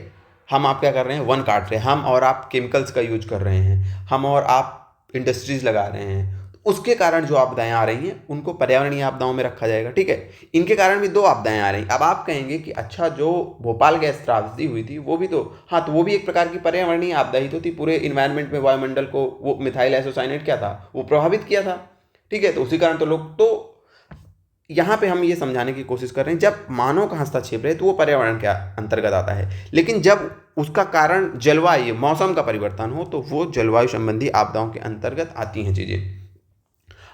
हम आप क्या कर रहे हैं? वन काट रहे हैं। हम और आप केमिकल्स का यूज कर रहे हैं, हम और आप इंडस्ट्रीज लगा रहे हैं। उसके कारण जो आपदाएं आ रही हैं उनको पर्यावरणीय आपदाओं में रखा जाएगा, ठीक है। इनके कारण भी दो आपदाएं आ रही हैं। अब आप कहेंगे कि अच्छा जो भोपाल गैस त्रासदी हुई थी वो भी तो, हाँ तो वो भी एक प्रकार की पर्यावरणीय आपदा ही तो थी। पूरे इन्वायरमेंट में, वायुमंडल को वो मिथाइल आइसोसाइनेट क्या था? वो प्रभावित किया था, ठीक है। तो उसी कारण तो लोग, तो यहाँ पे हम ये समझाने की कोशिश कर रहे हैं जब मानव का हस्तक्षेप रहे तो वो पर्यावरण के अंतर्गत आता है, लेकिन जब उसका कारण जलवायु, मौसम का परिवर्तन हो तो वो जलवायु संबंधी आपदाओं के अंतर्गत आती हैं चीज़ें।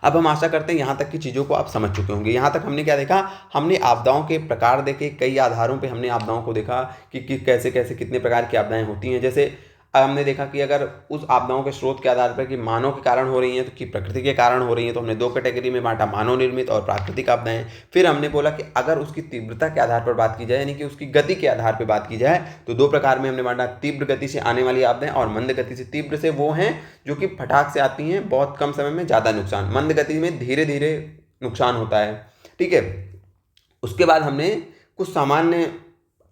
अब हम आशा करते हैं यहाँ तक की चीज़ों को आप समझ चुके होंगे। यहाँ तक हमने क्या देखा? हमने आपदाओं के प्रकार देखे, कई आधारों पे हमने आपदाओं को देखा कि कैसे कैसे कितने प्रकार की आपदाएं होती हैं। जैसे हमने देखा कि अगर उस आपदाओं के स्रोत के आधार पर कि मानव के कारण हो रही हैं तो कि प्रकृति के कारण हो रही हैं, तो हमने दो कैटेगरी में बांटा, मानव निर्मित और प्राकृतिक आपदाएं। फिर हमने बोला कि अगर उसकी तीव्रता के आधार पर बात की जाए, यानी कि उसकी गति के आधार पर बात की जाए, तो दो प्रकार में हमने बांटा, तीव्र गति से आने वाली आपदाएं और मंद गति से। तीव्र से वो हैं जो कि फटाक से आती हैं, बहुत कम समय में ज़्यादा नुकसान। मंद गति में धीरे धीरे नुकसान होता है, ठीक है। उसके बाद हमने कुछ सामान्य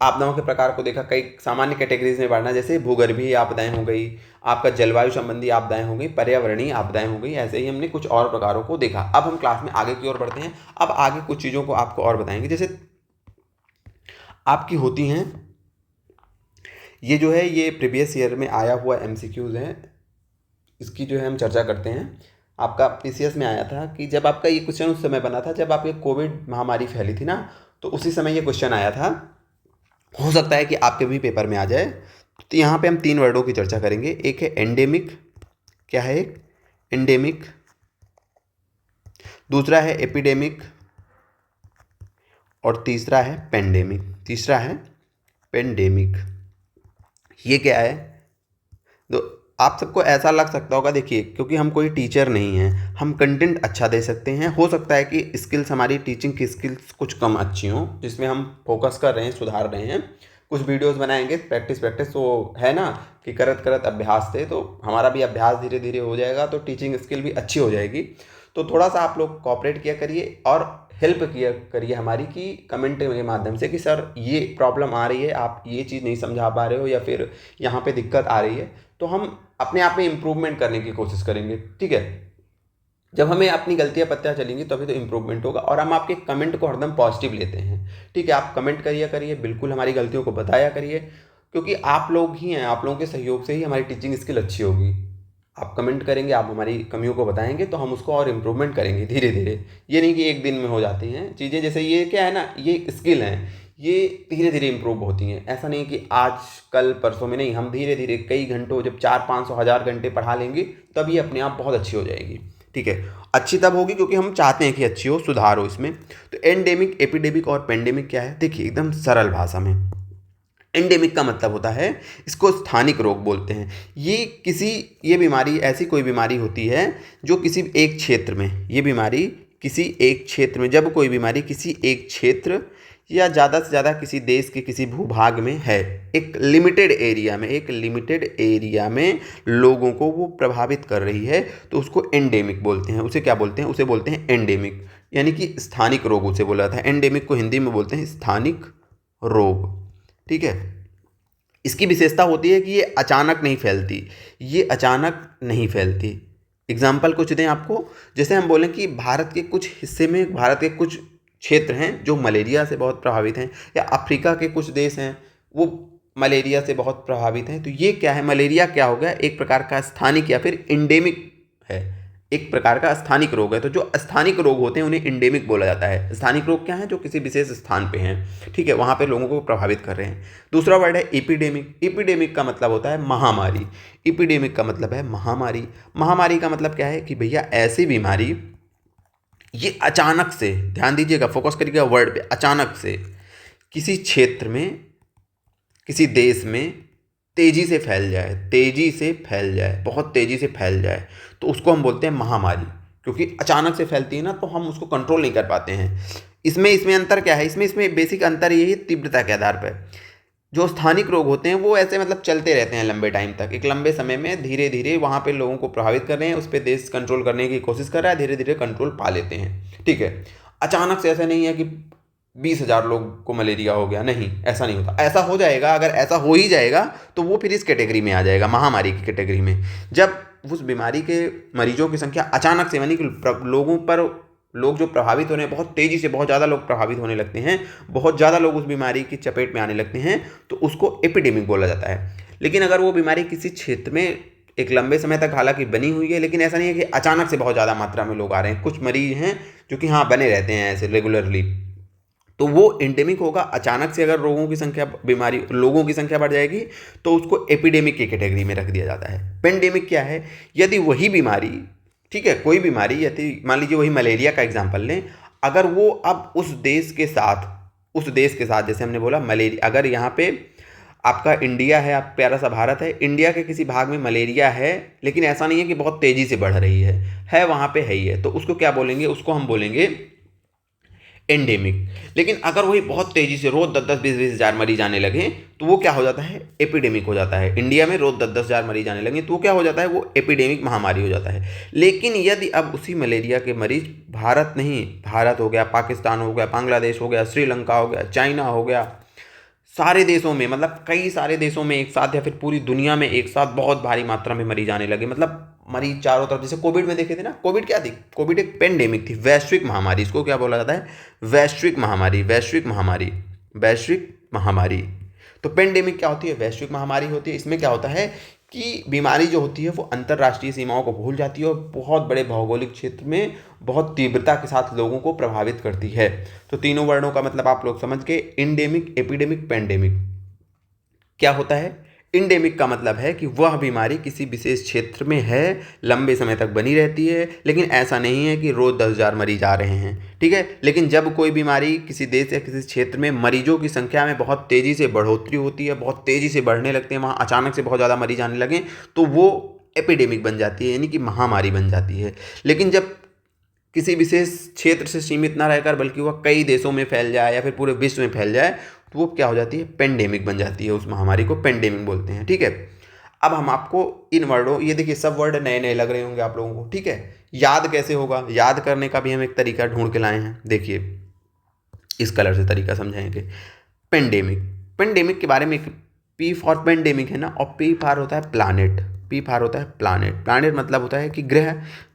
आपदाओं के प्रकार को देखा, कई सामान्य कैटेगरीज में बांटा, जैसे भूगर्भीय आपदाएं हो गई, आपका जलवायु संबंधी आपदाएं हो गई, पर्यावरणीय आपदाएं हो गई। ऐसे ही हमने कुछ और प्रकारों को देखा। अब हम क्लास में आगे की ओर बढ़ते हैं। अब आगे कुछ चीज़ों को आपको और बताएंगे। जैसे आपकी होती हैं, ये जो है ये प्रीवियस ईयर में आया हुआ MCQs है, इसकी जो है हम चर्चा करते हैं। आपका PCS में आया था कि जब आपका ये क्वेश्चन उस समय बना था जब आपकी कोविड महामारी फैली थी ना, तो उसी समय ये क्वेश्चन आया था। हो सकता है कि आपके भी पेपर में आ जाए। तो यहाँ पे हम तीन वर्डों की चर्चा करेंगे। एक है एंडेमिक, क्या है? एक एंडेमिक। दूसरा है एपिडेमिक, और तीसरा है पेंडेमिक। तीसरा है पेंडेमिक। ये क्या है? तो आप सबको ऐसा लग सकता होगा, देखिए क्योंकि हम कोई टीचर नहीं हैं, हम कंटेंट अच्छा दे सकते हैं। हो सकता है कि स्किल्स, हमारी टीचिंग की स्किल्स कुछ कम अच्छी हों, जिसमें हम फोकस कर रहे हैं, सुधार रहे हैं। कुछ वीडियोस बनाएंगे, प्रैक्टिस तो है ना कि करत करत अभ्यास से, तो हमारा भी अभ्यास धीरे धीरे हो जाएगा, तो टीचिंग स्किल भी अच्छी हो जाएगी। तो थोड़ा सा आप लोग कोऑपरेट किया करिए और हेल्प किया करिए हमारी कि कमेंट के माध्यम से कि सर ये प्रॉब्लम आ रही है, आप ये चीज़ नहीं समझा पा रहे हो या फिर यहाँ पे दिक्कत आ रही है, तो हम अपने आप में इम्प्रूवमेंट करने की कोशिश करेंगे। ठीक है, जब हमें अपनी गलतियां पता चलेंगी तभी तो इम्प्रूवमेंट होगा। और हम आपके कमेंट को हरदम पॉजिटिव लेते हैं। ठीक है, आप कमेंट करिए करिए, बिल्कुल हमारी गलतियों को बताया करिए, क्योंकि आप लोग ही हैं, आप लोगों के सहयोग से ही हमारी टीचिंग स्किल अच्छी होगी। आप कमेंट करेंगे, आप हमारी कमियों को बताएंगे तो हम उसको और इम्प्रूवमेंट करेंगे धीरे धीरे। ये नहीं कि एक दिन में हो जाती हैं चीज़ें, जैसे ये क्या है ना, ये स्किल हैं, ये धीरे धीरे इम्प्रूव होती हैं। ऐसा नहीं कि आज कल परसों में नहीं, हम धीरे धीरे कई घंटों, जब 400-500-1000 घंटे पढ़ा लेंगे तब ये अपने आप बहुत अच्छी हो जाएगी। ठीक है, अच्छी तब होगी क्योंकि हम चाहते हैं कि अच्छी हो, सुधार हो इसमें। तो एंडेमिक, एपिडेमिक और पेंडेमिक क्या है, देखिए एकदम सरल भाषा में। एंडेमिक का मतलब होता है, इसको स्थानिक रोग बोलते हैं। ये बीमारी ऐसी कोई बीमारी होती है जो किसी एक क्षेत्र में, ये बीमारी किसी एक क्षेत्र में, जब कोई बीमारी किसी एक क्षेत्र या ज़्यादा से ज़्यादा किसी देश के किसी भूभाग में है, एक लिमिटेड एरिया में लोगों को वो प्रभावित कर रही है, तो उसको एंडेमिक बोलते हैं। उसे क्या बोलते हैं, उसे बोलते हैं एंडेमिक, यानी कि स्थानिक रोग उसे बोला था। एंडेमिक को हिंदी में बोलते हैं स्थानिक रोग। ठीक है, इसकी विशेषता होती है कि ये अचानक नहीं फैलती। एग्जाम्पल कुछ दें आपको, जैसे हम बोलें कि भारत के कुछ हिस्से में, भारत के कुछ क्षेत्र हैं जो मलेरिया से बहुत प्रभावित हैं, या अफ्रीका के कुछ देश हैं वो मलेरिया से बहुत प्रभावित हैं। तो ये क्या है, मलेरिया क्या हो गया, एक प्रकार का स्थानिक या फिर इंडेमिक है, एक प्रकार का स्थानिक रोग है। तो जो स्थानिक रोग होते हैं उन्हें इंडेमिक बोला जाता है। स्थानिक रोग क्या है, जो किसी विशेष स्थान पे हैं, ठीक है, वहाँ पे लोगों को प्रभावित कर रहे हैं। दूसरा वर्ड है एपिडेमिक। एपिडेमिक का मतलब होता है महामारी। एपिडेमिक का मतलब है महामारी। महामारी का मतलब क्या है कि भैया ऐसी बीमारी, ये अचानक से, ध्यान दीजिएगा, फोकस करिएगा वर्ड पे, अचानक से किसी क्षेत्र में, किसी देश में तेजी से फैल जाए, बहुत तेजी से फैल जाए, तो उसको हम बोलते हैं महामारी। क्योंकि अचानक से फैलती है ना, तो हम उसको कंट्रोल नहीं कर पाते हैं। इसमें अंतर क्या है, इसमें बेसिक अंतर यही है, तीव्रता के आधार पर। जो स्थानिक रोग होते हैं वो ऐसे मतलब चलते रहते हैं लंबे टाइम तक, एक लंबे समय में धीरे धीरे वहाँ पे लोगों को प्रभावित कर रहे हैं, उस पर देश कंट्रोल करने की कोशिश कर रहा है, धीरे धीरे कंट्रोल पा लेते हैं। ठीक है, अचानक से ऐसा नहीं है कि 20,000 लोग को मलेरिया हो गया, नहीं, ऐसा नहीं होता। ऐसा हो जाएगा, अगर ऐसा हो ही जाएगा तो वो फिर इस कैटेगरी में आ जाएगा, महामारी की कैटेगरी में। जब उस बीमारी के मरीजों की संख्या अचानक से, यानी कि लोग जो प्रभावित हो रहे हैं, बहुत तेज़ी से, बहुत ज़्यादा लोग प्रभावित होने लगते हैं, बहुत ज़्यादा लोग उस बीमारी की चपेट में आने लगते हैं, तो उसको एपिडेमिक बोला जाता है। लेकिन अगर वो बीमारी किसी क्षेत्र में एक लंबे समय तक हालांकि बनी हुई है, लेकिन ऐसा नहीं है कि अचानक से बहुत ज़्यादा मात्रा में लोग आ रहे हैं, कुछ मरीज हैं जो कि हाँ बने रहते हैं ऐसे रेगुलरली, तो वो एंडेमिक होगा। अचानक से अगर लोगों की संख्या बढ़ जाएगी तो उसको एपिडेमिक की कैटेगरी में रख दिया जाता है। पेंडेमिक क्या है, यदि वही बीमारी, ठीक है, कोई बीमारी, यदि मान लीजिए वही मलेरिया का एग्जांपल लें, अगर वो अब उस देश के साथ जैसे हमने बोला मलेरिया, अगर यहाँ पे आपका इंडिया है, आप प्यारा सा भारत है, इंडिया के किसी भाग में मलेरिया है, लेकिन ऐसा नहीं है कि बहुत तेज़ी से बढ़ रही है वहाँ पे है ही है, तो उसको क्या बोलेंगे, उसको हम बोलेंगे एंडेमिक। लेकिन अगर वही बहुत तेज़ी से रोज़ 10-10, 20-20 हज़ार मरीज आने लगे तो वो क्या हो जाता है, एपिडेमिक हो जाता है। इंडिया में रोज़ 10-10 हज़ार मरीज आने लगे तो वो क्या हो जाता है, वो एपिडेमिक महामारी हो जाता है। लेकिन यदि अब उसी मलेरिया के मरीज भारत हो गया, पाकिस्तान हो गया, बांग्लादेश हो गया, श्रीलंका हो गया, चाइना हो गया, सारे देशों में, मतलब कई सारे देशों में एक साथ, या फिर पूरी दुनिया में एक साथ बहुत भारी मात्रा में मरीज आने लगे, मतलब मरीज चारों तरफ, जैसे कोविड में देखे थे ना, कोविड क्या थी, कोविड एक पेंडेमिक थी, वैश्विक महामारी, इसको क्या बोला जाता है, वैश्विक महामारी। तो पेंडेमिक क्या होती है, वैश्विक महामारी होती है। इसमें क्या होता है कि बीमारी जो होती है वो अंतर्राष्ट्रीय सीमाओं को भूल जाती है और बहुत बड़े भौगोलिक क्षेत्र में बहुत तीव्रता के साथ लोगों को प्रभावित करती है। तो तीनों वर्णों का मतलब आप लोग समझ के, इंडेमिक, एपिडेमिक, पेंडेमिक। क्या होता है, इंडेमिक का मतलब है कि वह बीमारी किसी विशेष क्षेत्र में है, लंबे समय तक बनी रहती है, लेकिन ऐसा नहीं है कि रोज़ 10,000 मरीज आ रहे हैं, ठीक है। लेकिन जब कोई बीमारी किसी देश या किसी क्षेत्र में मरीजों की संख्या में बहुत तेज़ी से बढ़ोतरी होती है, बहुत तेज़ी से बढ़ने लगते हैं, वहाँ अचानक से बहुत ज़्यादा मरीज आने लगें, तो वो एपिडेमिक बन जाती है, यानी कि महामारी बन जाती है। लेकिन जब किसी विशेष क्षेत्र से सीमित ना रहकर बल्कि वह कई देशों में फैल जाए या फिर पूरे विश्व में फैल जाए, तो वो क्या हो जाती है, पेंडेमिक बन जाती है। उस महामारी को पेंडेमिक बोलते हैं, ठीक है। अब हम आपको इन वर्डों, ये देखिए सब वर्ड नए नए लग रहे होंगे आप लोगों को, ठीक है। याद कैसे होगा, याद करने का भी हम एक तरीका ढूंढ के लाए हैं। देखिए इस कलर से तरीका समझाएंगे। पेंडेमिक, पेंडेमिक के बारे में, पी फॉर पेंडेमिक है ना, और पी फॉर होता है प्लानेट, पी फॉर होता है प्लानेट, प्लानेट मतलब होता है कि ग्रह।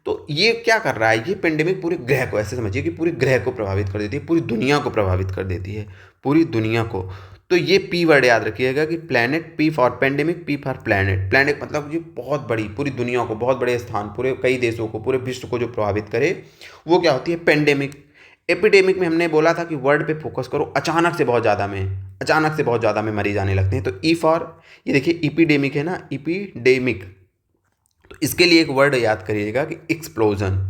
तो ये क्या कर रहा है, ये पेंडेमिक पूरे ग्रह को, ऐसे समझिए कि पूरे ग्रह को प्रभावित कर देती है, पूरी दुनिया को प्रभावित कर देती है, पूरी दुनिया को। तो ये पी वर्ड याद रखिएगा कि planet, P for pandemic, P for planet. Planet मतलब ये बहुत बड़ी, पूरी दुनिया को, बहुत बड़े स्थान, पूरे कई देशों को, पूरे विश्व को जो प्रभावित करे वो क्या होती है, पेंडेमिक। एपिडेमिक में हमने बोला था कि वर्ड पे फोकस करो, अचानक से बहुत ज़्यादा में, अचानक से बहुत ज़्यादा में मरीज आने लगते हैं। तो ई फॉर, ये देखिए इपीडेमिक है ना, इपीडेमिक। तो इसके लिए एक वर्ड याद करिएगा कि एक्सप्लोजन,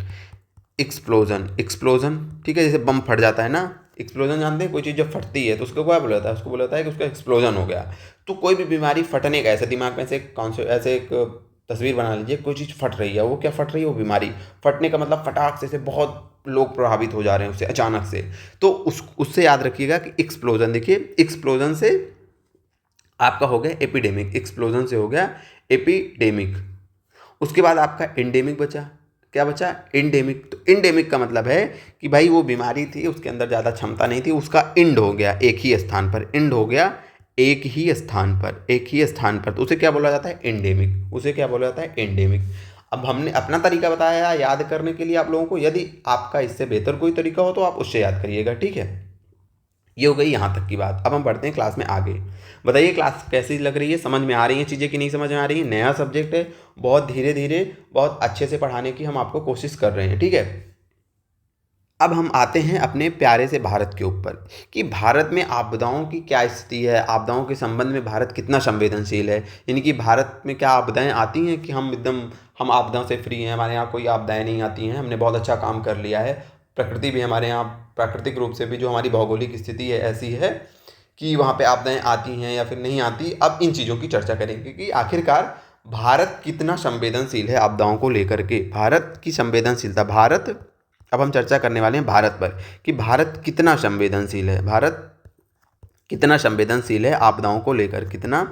एक्सप्लोजन, एक्सप्लोजन, ठीक है। जैसे बम फट जाता है ना, एक्सप्लोजन जानते हैं, कोई चीज़ जब फटती है तो उसको क्या बोला जाता है, उसको बोला जाता है कि उसका एक्सप्लोजन हो गया। तो कोई भी बीमारी फटने का, ऐसे दिमाग में से ऐसे एक तस्वीर बना लीजिए, कोई चीज़ फट रही है, वो क्या फट रही है, वो बीमारी। फटने का मतलब फटाक से बहुत लोग प्रभावित हो जा रहे हैं उससे अचानक से। तो उससे याद रखिएगा कि एक्सप्लोजन, देखिए एक्सप्लोजन से आपका हो गया एपिडेमिक, एक्सप्लोजन से हो गया एपिडेमिक। उसके बाद आपका एंडेमिक बचा, क्या बचा, एंडेमिक। तो एंडेमिक का मतलब है कि भाई वो बीमारी थी, उसके अंदर ज़्यादा क्षमता नहीं थी, उसका एंड हो गया एक ही स्थान पर, एंड हो गया एक ही स्थान पर, एक ही स्थान पर। तो उसे क्या बोला जाता है, एंडेमिक, उसे क्या बोला जाता है, एंडेमिक। अब हमने अपना तरीका बताया याद करने के लिए आप लोगों को, यदि आपका इससे बेहतर कोई तरीका हो तो आप उससे याद करिएगा, ठीक है। ये हो गई यहाँ तक की बात। अब हम बढ़ते हैं क्लास में आगे। बताइए क्लास कैसी लग रही है, समझ में आ रही हैं चीज़ें कि नहीं समझ में आ रही है। नया सब्जेक्ट है, बहुत धीरे धीरे बहुत अच्छे से पढ़ाने की हम आपको कोशिश कर रहे हैं, ठीक है। अब हम आते हैं अपने प्यारे से भारत के ऊपर कि भारत में आपदाओं की क्या स्थिति है, आपदाओं के संबंध में भारत कितना संवेदनशील है। यानी कि भारत में क्या आपदाएं आती हैं कि हम आपदाओं से फ्री हैं, हमारे यहाँ कोई आपदाएं नहीं आती हैं, हमने बहुत अच्छा काम कर लिया है। प्रकृति भी हमारे यहाँ, प्राकृतिक रूप से भी जो हमारी भौगोलिक स्थिति है ऐसी है कि वहाँ पे आपदाएं आती हैं या फिर नहीं आती। अब इन चीज़ों की चर्चा करेंगे कि आखिरकार भारत कितना संवेदनशील है आपदाओं को लेकर के, भारत की संवेदनशीलता। भारत, अब हम चर्चा करने वाले हैं भारत पर कि भारत कितना संवेदनशील है, भारत कितना संवेदनशील है आपदाओं को लेकर, कितना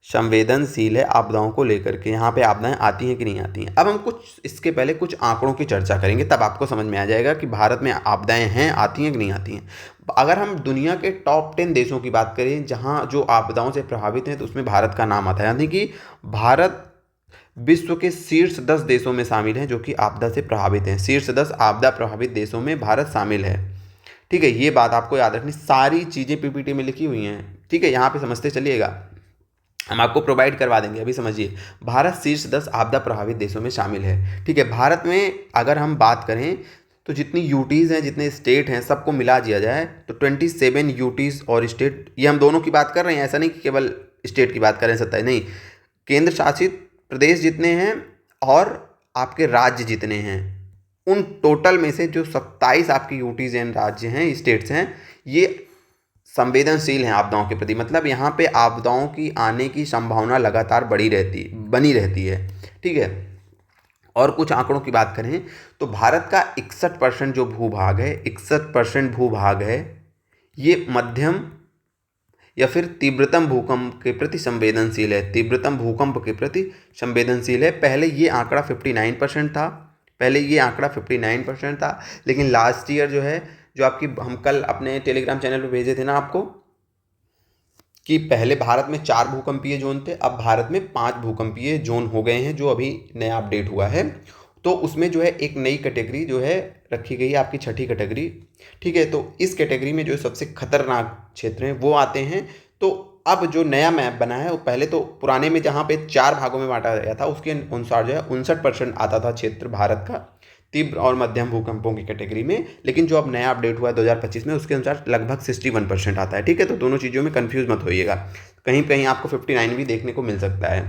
संवेदनशील है आपदाओं को लेकर के। यहाँ पे आपदाएं आती हैं कि नहीं आती हैं। अब हम कुछ इसके पहले कुछ आंकड़ों की चर्चा करेंगे, तब आपको समझ में आ जाएगा कि भारत में आपदाएं हैं, आती हैं कि नहीं आती हैं। अगर हम दुनिया के टॉप 10 देशों की बात करें जहाँ जो आपदाओं से प्रभावित हैं तो उसमें भारत का नाम आता है। यानी कि भारत विश्व के शीर्ष 10 देशों में शामिल हैं जो कि आपदा से प्रभावित हैं। शीर्ष 10 आपदा प्रभावित देशों में भारत शामिल है, ठीक है। ये बात आपको याद रखनी, सारी चीज़ें पीपीटी में लिखी हुई हैं, ठीक है। यहाँ पे समझते चलिएगा, हम आपको प्रोवाइड करवा देंगे। अभी समझिए, भारत शीर्ष 10 आपदा प्रभावित देशों में शामिल है, ठीक है। भारत में अगर हम बात करें तो जितनी यूटीज़ हैं, जितने स्टेट हैं, सबको मिला दिया जाए तो 27 यूटीज़ और स्टेट, ये हम दोनों की बात कर रहे हैं, ऐसा नहीं कि केवल स्टेट की बात कर रहे हैं 27, नहीं। केंद्र शासित प्रदेश जितने हैं और आपके राज्य जितने हैं, उन टोटल में से जो 27 आपकी यूटीज़ एंड राज्य हैं, स्टेट्स हैं, ये संवेदनशील हैं आपदाओं के प्रति। मतलब यहाँ पे आपदाओं की आने की संभावना लगातार बनी रहती है, ठीक है। और कुछ आंकड़ों की बात करें तो भारत का 61% जो भूभाग है, 61% भूभाग है, ये मध्यम या फिर तीव्रतम भूकंप के प्रति संवेदनशील है, तीव्रतम भूकंप के प्रति संवेदनशील है। पहले ये आंकड़ा 59% था, पहले ये आंकड़ा 59% था, लेकिन लास्ट ईयर जो है, जो आपकी हम कल अपने टेलीग्राम चैनल पे भेजे थे ना आपको, कि पहले भारत में 4 भूकंपीय जोन थे, अब भारत में 5 भूकंपीय जोन हो गए हैं, जो अभी नया अपडेट हुआ है। तो उसमें जो है एक नई कैटेगरी जो है रखी गई है, आपकी 6ठी कैटेगरी, ठीक है। तो इस कैटेगरी में जो सबसे खतरनाक क्षेत्र हैं वो आते हैं। तो अब जो नया मैप बना है, वो पहले तो पुराने में जहाँ पे 4 भागों में बांटा गया था उसके अनुसार जो है 59% आता था क्षेत्र भारत का तीव्र और मध्यम भूकंपों की कैटेगरी में, लेकिन जो अब नया अपडेट हुआ है 2025 में, उसके अनुसार लगभग 61% आता है, ठीक है। तो दोनों चीज़ों में कन्फ्यूज़ मत होइएगा, कहीं कहीं आपको 59 भी देखने को मिल सकता है।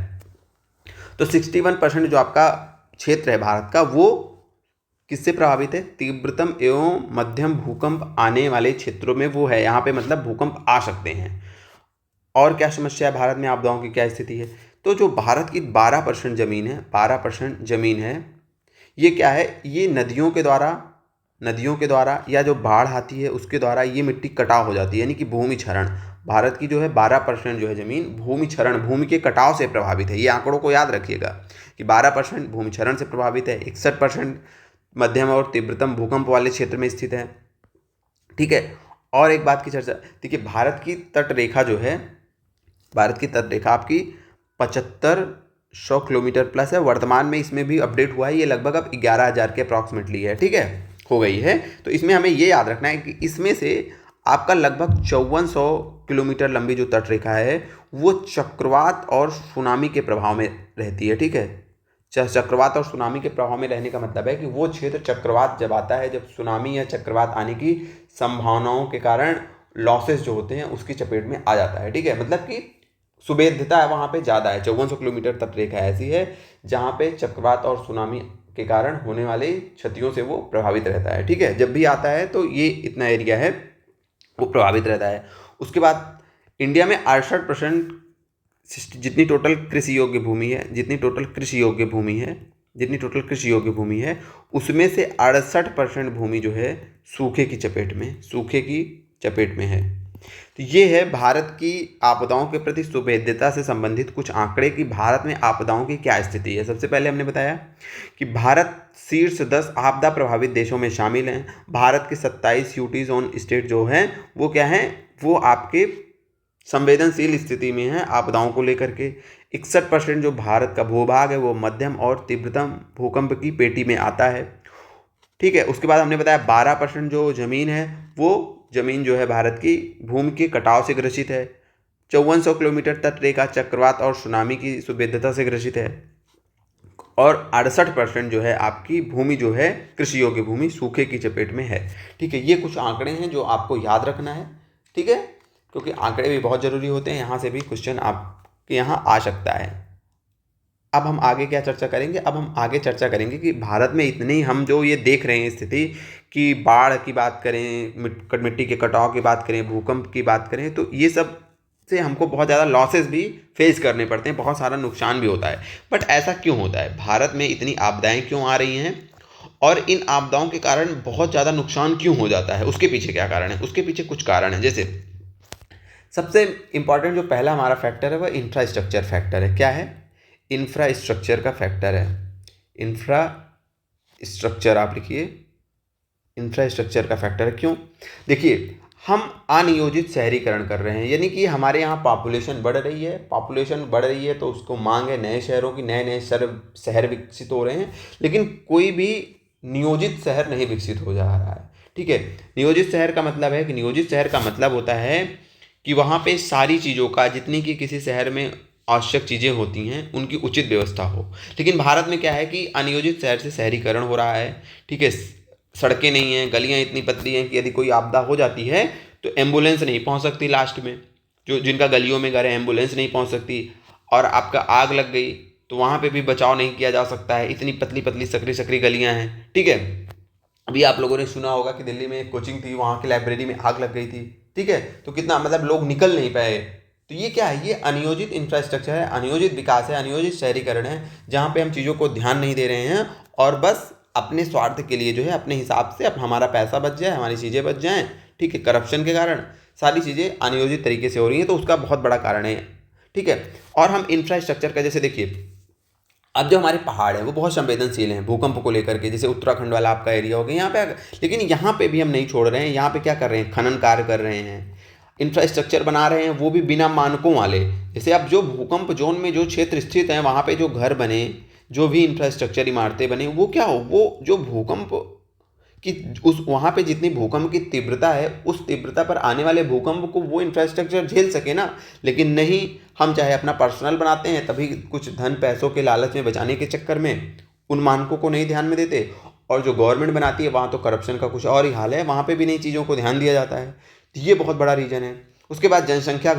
तो 61% जो आपका क्षेत्र है भारत का, वो किससे प्रभावित है, तीव्रतम एवं मध्यम भूकंप आने वाले क्षेत्रों में वो है। यहाँ पे मतलब भूकंप आ सकते हैं। और क्या समस्या है भारत में, आपदाओं की क्या स्थिति है। तो जो भारत की 12% ज़मीन है, 12% ज़मीन है, ये क्या है, ये नदियों के द्वारा नदियों के द्वारा या जो बाढ़ आती है उसके द्वारा ये मिट्टी कटाव हो जाती है, यानी कि भूमि क्षरण। भारत की जो है 12% जो है ज़मीन भूमि क्षरण, भूमि के कटाव से प्रभावित है। ये आंकड़ों को याद रखिएगा कि 12% भूमि क्षरण से प्रभावित है, 61% मध्यम और तीव्रतम भूकंप वाले क्षेत्र में स्थित है। ठीक है, और एक बात की चर्चा, देखिए भारत की तट रेखा जो है, भारत की तट रेखा आपकी 7500 किलोमीटर प्लस है। वर्तमान में इसमें भी अपडेट हुआ है, ये लगभग अब 11,000 के अप्रॉक्सीमेटली है। ठीक है, हो गई है। तो इसमें हमें ये याद रखना है कि इसमें से आपका लगभग 5400 किलोमीटर लंबी जो तट रेखा है वो चक्रवात और सुनामी के प्रभाव में रहती है। ठीक है, चक्रवात और सुनामी के प्रभाव में रहने का मतलब है कि वो क्षेत्र चक्रवात जब आता है, जब सुनामी या चक्रवात आने की संभावनाओं के कारण लॉसेस जो होते हैं उसकी चपेट में आ जाता है। ठीक है, मतलब कि सुभेद्यता है वहाँ पे ज़्यादा है। 5400 किलोमीटर तट रेखा ऐसी है जहाँ पे चक्रवात और सुनामी के कारण होने वाली क्षतियों से वो प्रभावित रहता है। ठीक है, जब भी आता है तो ये इतना एरिया है वो प्रभावित रहता है। उसके बाद इंडिया में 68% जितनी टोटल कृषि योग्य भूमि है, जितनी टोटल कृषि योग्य भूमि है उसमें से 68% भूमि जो है सूखे की चपेट में है। तो ये है भारत की आपदाओं के प्रति सुभेद्यता से संबंधित कुछ आंकड़े कि भारत में आपदाओं की क्या स्थिति है। सबसे पहले हमने बताया कि भारत शीर्ष 10 आपदा प्रभावित देशों में शामिल हैं। भारत के 27 यूटी जोन स्टेट जो हैं वो क्या हैं, वो आपके संवेदनशील स्थिति में हैं आपदाओं को लेकर के। 61% जो भारत का भूभाग है वो मध्यम और तीव्रतम भूकंप की पेटी में आता है। ठीक है, उसके बाद हमने बताया 12% जो ज़मीन है वो ज़मीन जो है भारत की भूमि के कटाव से ग्रसित है। 5400 किलोमीटर तट रेखा चक्रवात और सुनामी की सुभेद्यता से ग्रसित है। और 68% जो है आपकी भूमि जो है कृषि योग्य भूमि सूखे की चपेट में है। ठीक है, ये कुछ आंकड़े हैं जो आपको याद रखना है। ठीक है, क्योंकि आंकड़े भी बहुत ज़रूरी होते हैं, यहाँ से भी क्वेश्चन आपके यहाँ आ सकता है। अब हम आगे क्या चर्चा करेंगे, अब हम आगे चर्चा करेंगे कि भारत में इतनी हम जो ये देख रहे हैं स्थिति कि बाढ़ की बात करें, मिट्टी के कटाव की बात करें, भूकंप की बात करें, तो ये सब से हमको बहुत ज़्यादा लॉसेस भी फेस करने पड़ते हैं, बहुत सारा नुकसान भी होता है। बट ऐसा क्यों होता है, भारत में इतनी आपदाएं क्यों आ रही हैं और इन आपदाओं के कारण बहुत ज़्यादा नुकसान क्यों हो जाता है, उसके पीछे क्या कारण है? उसके पीछे कुछ कारण है। जैसे सबसे इम्पॉर्टेंट जो पहला हमारा फैक्टर है वह इंफ्रास्ट्रक्चर फैक्टर है। क्या है? इंफ्रास्ट्रक्चर का फैक्टर है। इंफ्रास्ट्रक्चर आप लिखिए, इंफ्रास्ट्रक्चर का फैक्टर है। क्यों? देखिए, हम अनियोजित शहरीकरण कर रहे हैं, यानी कि हमारे यहाँ पॉपुलेशन बढ़ रही है तो उसको मांग है नए शहरों की, नए शहर विकसित हो रहे हैं, लेकिन कोई भी नियोजित शहर नहीं विकसित हो जा रहा है। ठीक है, नियोजित शहर का मतलब है कि नियोजित शहर का मतलब होता है कि वहाँ पे सारी चीज़ों का, जितनी कि किसी शहर में आवश्यक चीज़ें होती हैं, उनकी उचित व्यवस्था हो। लेकिन भारत में क्या है कि अनियोजित शहर से शहरीकरण हो रहा है। ठीक है, सड़कें नहीं हैं, गलियां इतनी पतली हैं कि यदि कोई आपदा हो जाती है तो एम्बुलेंस नहीं पहुंच सकती लास्ट में, जो जिनका गलियों में घर है एम्बुलेंस नहीं पहुंच सकती। और आपका आग लग गई तो वहाँ पे भी बचाव नहीं किया जा सकता है, इतनी पतली पतली सकरी गलियाँ हैं। ठीक है, अभी आप लोगों ने सुना होगा कि दिल्ली में एक कोचिंग थी, वहाँ की लाइब्रेरी में आग लग गई थी। ठीक है, तो कितना मतलब लोग निकल नहीं पाए। तो ये क्या है? ये अनियोजित इंफ्रास्ट्रक्चर है, अनियोजित विकास है, अनियोजित शहरीकरण है, जहाँ पे हम चीज़ों को ध्यान नहीं दे रहे हैं और बस अपने स्वार्थ के लिए जो है अपने हिसाब से, अब हमारा पैसा बच जाए, हमारी चीज़ें बच जाएँ। ठीक है, करप्शन के कारण सारी चीज़ें अनियोजित तरीके से हो रही हैं, तो उसका बहुत बड़ा कारण है। ठीक है, और हम इंफ्रास्ट्रक्चर का, जैसे देखिए अब जो हमारे पहाड़ हैं वो बहुत संवेदनशील हैं भूकंप को लेकर के, जैसे उत्तराखंड वाला आपका एरिया हो गया यहाँ पे। लेकिन यहाँ पे भी हम नहीं छोड़ रहे हैं, यहाँ पे क्या कर रहे हैं? खनन कार्य कर रहे हैं, इंफ्रास्ट्रक्चर बना रहे हैं, वो भी बिना मानकों वाले। जैसे अब जो भूकंप जोन में जो क्षेत्र स्थित हैं वहाँ पे जो घर बने, जो भी इंफ्रास्ट्रक्चर इमारतें बने, वो क्या हो, वो जो भूकंप कि उस वहाँ पे जितनी भूकंप की तीव्रता है उस तीव्रता पर आने वाले भूकंप को वो इंफ्रास्ट्रक्चर झेल सके ना। लेकिन नहीं, हम चाहे अपना पर्सनल बनाते हैं, तभी कुछ धन पैसों के लालच में बचाने के चक्कर में उन मानकों को नहीं ध्यान में देते, और जो गवर्नमेंट बनाती है वहाँ तो करप्शन का कुछ और ही हाल है, वहाँ पर भी नहीं चीज़ों को ध्यान दिया जाता है। तो ये बहुत बड़ा रीज़न है। उसके बाद जनसंख्या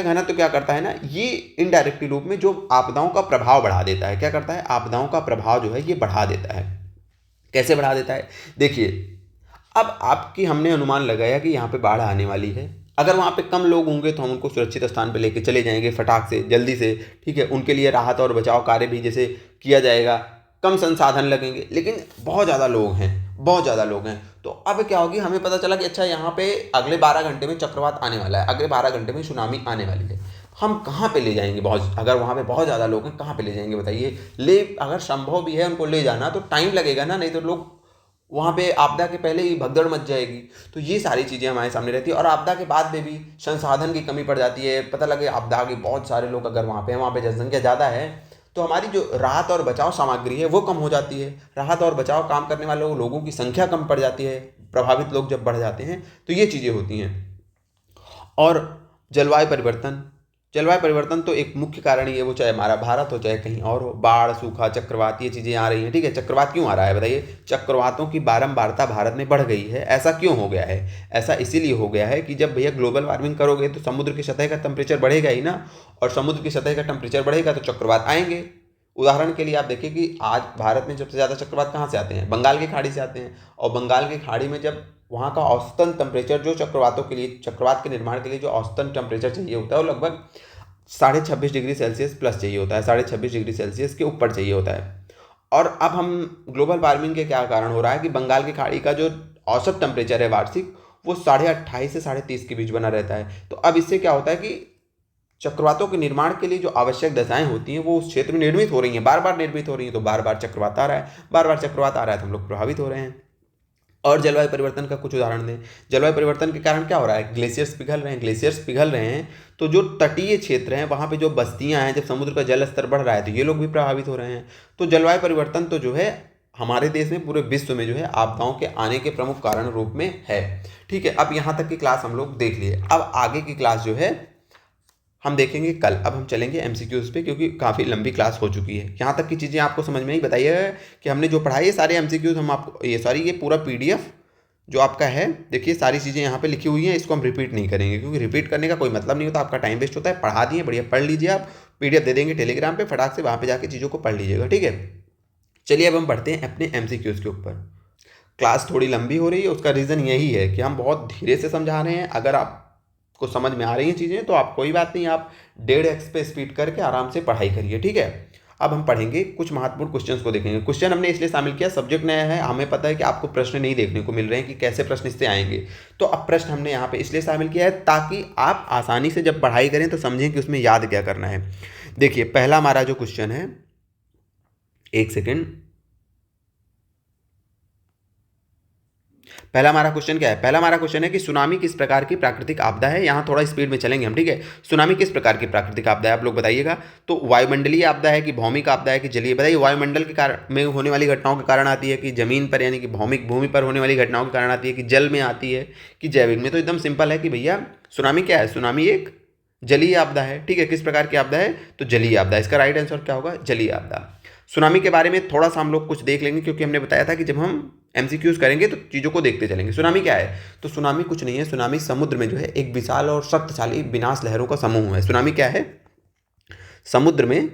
घनत्व क्या करता है ना, ये इनडायरेक्टली रूप में जो आपदाओं का प्रभाव बढ़ा देता है। क्या करता है? आपदाओं का प्रभाव जो है ये बढ़ा देता है। कैसे बढ़ा देता है? देखिए, अब आपकी हमने अनुमान लगाया कि यहाँ पे बाढ़ आने वाली है। अगर वहाँ पे कम लोग होंगे तो हम उनको सुरक्षित स्थान पे लेके चले जाएंगे फटाक से, जल्दी से। ठीक है, उनके लिए राहत और बचाव कार्य भी जैसे किया जाएगा, कम संसाधन लगेंगे। लेकिन बहुत ज़्यादा लोग हैं, बहुत ज़्यादा लोग हैं। तो अब क्या होगी, हमें पता चला कि अच्छा यहाँ पे अगले 12 घंटे में चक्रवात आने वाला है, अगले 12 घंटे में सुनामी आने वाली है। हम कहाँ पे ले जाएंगे, बहुत अगर वहाँ पे बहुत ज़्यादा लोग हैं कहाँ पे ले जाएंगे बताइए। ले अगर संभव भी है उनको ले जाना तो टाइम लगेगा ना, नहीं तो लोग वहाँ पे आपदा के पहले ही भगदड़ मच जाएगी। तो ये सारी चीज़ें हमारे सामने रहती है। और आपदा के बाद में भी संसाधन की कमी पड़ जाती है। पता लगे आपदा के बहुत सारे लोग अगर वहाँ पे हैं, वहाँ पे जनसंख्या ज़्यादा है, तो हमारी जो राहत और बचाव सामग्री है वो कम हो जाती है। राहत और बचाव काम करने वाले लोगों की संख्या कम पड़ जाती है, प्रभावित लोग जब बढ़ जाते हैं तो ये चीज़ें होती हैं। और जलवायु परिवर्तन, जलवायु परिवर्तन तो एक मुख्य कारण ही है, वो चाहे हमारा भारत हो चाहे कहीं और हो। बाढ़, सूखा, चक्रवात, ये चीज़ें आ रही हैं। ठीक है, चक्रवात क्यों आ रहा है बताइए। चक्रवातों की बारंबारता भारत में बढ़ गई है। ऐसा क्यों हो गया है? ऐसा इसीलिए हो गया है कि जब भैया ग्लोबल वार्मिंग करोगे तो समुद्र की सतह का टेम्परेचर बढ़ेगा ही ना, और समुद्र की सतह का टेम्परेचर बढ़ेगा तो चक्रवात आएंगे। उदाहरण के लिए आप देखिए कि आज भारत में सबसे ज़्यादा चक्रवात कहाँ से आते हैं, बंगाल की खाड़ी से आते हैं। और बंगाल की खाड़ी में जब वहाँ का औसतन टेम्परेचर जो चक्रवातों के लिए, चक्रवात के निर्माण के लिए जो औसतन टेम्परेचर चाहिए होता है वो लगभग 26.5 डिग्री सेल्सियस प्लस चाहिए होता है, 26.5 डिग्री सेल्सियस के ऊपर चाहिए होता है। और अब हम ग्लोबल वार्मिंग के क्या कारण हो रहा है कि बंगाल की खाड़ी का जो औसत टेम्परेचर है वार्षिक, वो 28.5 से 30.5 के बीच बना रहता है। तो अब इससे क्या होता है कि चक्रवातों के निर्माण के लिए जो आवश्यक दशाएं होती हैं वो उस क्षेत्र में निर्मित हो रही हैं, बार बार निर्मित हो रही हैं। तो बार बार चक्रवात आ रहा है, बार बार चक्रवात आ रहा है तो हम लोग प्रभावित हो रहे हैं। और जलवायु परिवर्तन का कुछ उदाहरण दें। जलवायु परिवर्तन के कारण क्या हो रहा है, ग्लेशियर्स पिघल रहे हैं। ग्लेशियर्स पिघल रहे हैं तो जो तटीय क्षेत्र हैं वहाँ पे जो बस्तियाँ हैं, जब समुद्र का जल स्तर बढ़ रहा है तो ये लोग भी प्रभावित हो रहे हैं। तो जलवायु परिवर्तन तो जो है हमारे देश में, पूरे विश्व में जो है आपदाओं के आने के प्रमुख कारण रूप में है। ठीक है, अब यहाँ तक की क्लास हम लोग देख लिए। अब आगे की क्लास जो है हम देखेंगे कल। अब हम चलेंगे एमसीक्यूज पे, क्योंकि काफ़ी लंबी क्लास हो चुकी है। यहाँ तक की चीज़ें आपको समझ में ही बताइए कि हमने जो पढ़ाई है सारे एमसीक्यूज हम आपको, ये पूरा पीडीएफ जो आपका है, देखिए सारी चीज़ें यहाँ पे लिखी हुई हैं। इसको हम रिपीट नहीं करेंगे क्योंकि रिपीट करने का कोई मतलब नहीं होता, आपका टाइम वेस्ट होता है। पढ़ा दिए, बढ़िया पढ़ लीजिए। आप पीडीएफ दे देंगे टेलीग्राम पे, फटाक से वहाँ पे जाके चीज़ों को पढ़ लीजिएगा। ठीक है, चलिए अब हम बढ़ते हैं अपने एमसीक्यूज के ऊपर। क्लास थोड़ी लंबी हो रही है, उसका रीज़न यही है कि हम बहुत धीरे से समझा रहे हैं। अगर आपको समझ में आ रही हैं चीज़ें तो आप कोई बात नहीं, आप 1.5x पे स्पीड करके आराम से पढ़ाई करिए। ठीक है, अब हम पढ़ेंगे कुछ महत्वपूर्ण क्वेश्चंस को देखेंगे। क्वेश्चन हमने इसलिए शामिल किया, सब्जेक्ट नया है, हमें पता है कि आपको प्रश्न नहीं देखने को मिल रहे हैं कि कैसे प्रश्न इससे आएंगे। तो अब प्रश्न हमने यहाँ पे इसलिए शामिल किया है ताकि आप आसानी से जब पढ़ाई करें तो समझें कि उसमें याद क्या करना है। देखिए पहला हमारा जो क्वेश्चन है, एक सेकेंड, पहला हमारा क्वेश्चन क्या है। पहला हमारा क्वेश्चन है कि सुनामी किस प्रकार की प्राकृतिक आपदा है। यहाँ थोड़ा स्पीड में चलेंगे हम। ठीक है, सुनामी किस प्रकार की प्राकृतिक आपदा है आप लोग बताइएगा। तो वायुमंडलीय आपदा है कि भौमिक आपदा है कि जलीय, बताइए। वायुमंडल के कारण में होने वाली घटनाओं के कारण आती है कि जमीन पर यानी कि भौमिक भूमि पर होने वाली घटनाओं के कारण आती है कि जल में आती है कि जैविक में। तो एकदम सिंपल है कि भैया सुनामी क्या है, सुनामी एक जलीय आपदा है। ठीक है, किस प्रकार की आपदा है, तो जलीय आपदा। इसका राइट आंसर क्या होगा, जलीय आपदा। सुनामी के बारे में थोड़ा सा हम लोग कुछ देख लेंगे क्योंकि हमने बताया था कि जब हम एमसीक्यूज करेंगे तो चीज़ों को देखते चलेंगे। सुनामी क्या है, तो सुनामी कुछ नहीं है। सुनामी समुद्र में जो है एक विशाल और शक्तिशाली विनाश लहरों का समूह है। सुनामी क्या है, समुद्र में,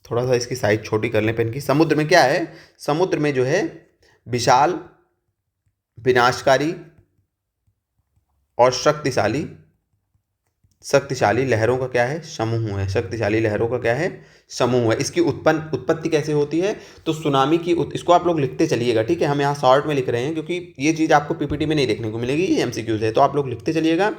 थोड़ा सा इसकी साइज छोटी कर लें पेन की। समुद्र में क्या है, समुद्र में जो है विशाल, विनाशकारी और शक्तिशाली लहरों का क्या है, समूह है। शक्तिशाली लहरों का क्या है, समूह है। इसकी उत्पत्ति कैसे होती है, तो सुनामी की इसको आप लोग लिखते चलिएगा। ठीक है, हम यहाँ शॉर्ट में लिख रहे हैं क्योंकि ये चीज़ आपको पीपीटी में नहीं देखने को मिलेगी, ये एमसीक्यूज है। तो आप लोग लिखते चलिएगा,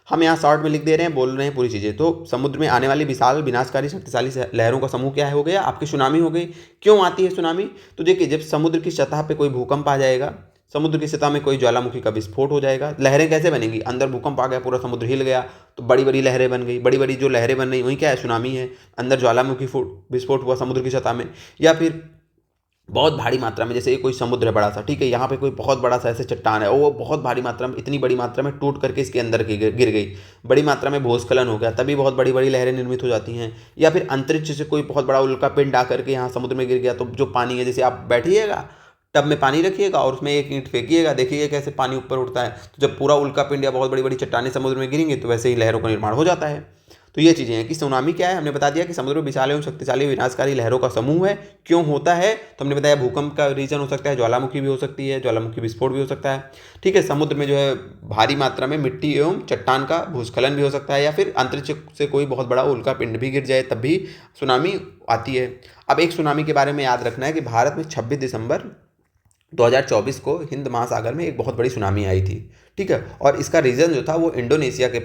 हम यहाँ शॉर्ट में लिख दे रहे हैं, बोल रहे हैं पूरी चीज़ें। तो समुद्र में आने वाली विशाल, विनाशकारी, शक्तिशाली लहरों का समूह क्या है, हो गया आपकी सुनामी हो गई। क्यों आती है सुनामी, तो देखिए जब समुद्र की सतह पर कोई भूकंप आ जाएगा, समुद्र की सतह में कोई ज्वालामुखी का विस्फोट हो जाएगा। लहरें कैसे बनेंगी, अंदर भूकंप आ गया, पूरा समुद्र हिल गया तो बड़ी बड़ी लहरें बन गई। बड़ी बड़ी जो लहरें बन रही वही क्या है, सुनामी है। अंदर ज्वालामुखी विस्फोट हुआ समुद्र की सतह में। या फिर बहुत भारी मात्रा में, जैसे कोई समुद्र है बड़ा सा, ठीक है, यहाँ पे कोई बहुत बड़ा सा ऐसे चट्टान है, वो बहुत भारी मात्रा में, इतनी बड़ी मात्रा में टूट करके इसके अंदर गिर गई, बड़ी मात्रा में भूस्खलन हो गया, तभी बहुत बड़ी बड़ी लहरें निर्मित हो जाती हैं। या फिर अंतरिक्ष से कोई बहुत बड़ा उल्का पिंड आकर के यहाँ समुद्र में गिर गया, तो जो पानी है, जैसे आप बैठिएगा टब में पानी रखिएगा और उसमें एक ईंट फेंकिएगा, देखिएगा कैसे पानी ऊपर उठता है। तो जब पूरा उल्का पिंड या बहुत बड़ी बड़ी चट्टानें समुद्र में गिरेंगे तो वैसे ही लहरों का निर्माण हो जाता है। तो ये चीज़ें हैं कि सुनामी क्या है, हमने बता दिया कि समुद्र में विशाल एवं शक्तिशाली विनाशकारी लहरों का समूह है। क्यों होता है, तो हमने बताया भूकंप का रीजन हो सकता है, ज्वालामुखी भी हो सकती है, ज्वालामुखी विस्फोट भी हो सकता है। ठीक है, समुद्र में जो है भारी मात्रा में मिट्टी एवं चट्टान का भूस्खलन भी हो सकता है, या फिर अंतरिक्ष से कोई बहुत बड़ा उल्का पिंड भी गिर जाए तब भी सुनामी आती है। अब एक सुनामी के बारे में याद रखना है कि भारत में 26 दिसंबर 2024 को हिंद महासागर में एक बहुत बड़ी सुनामी आई थी, ठीक है। और इसका रीज़न जो था वो इंडोनेशिया के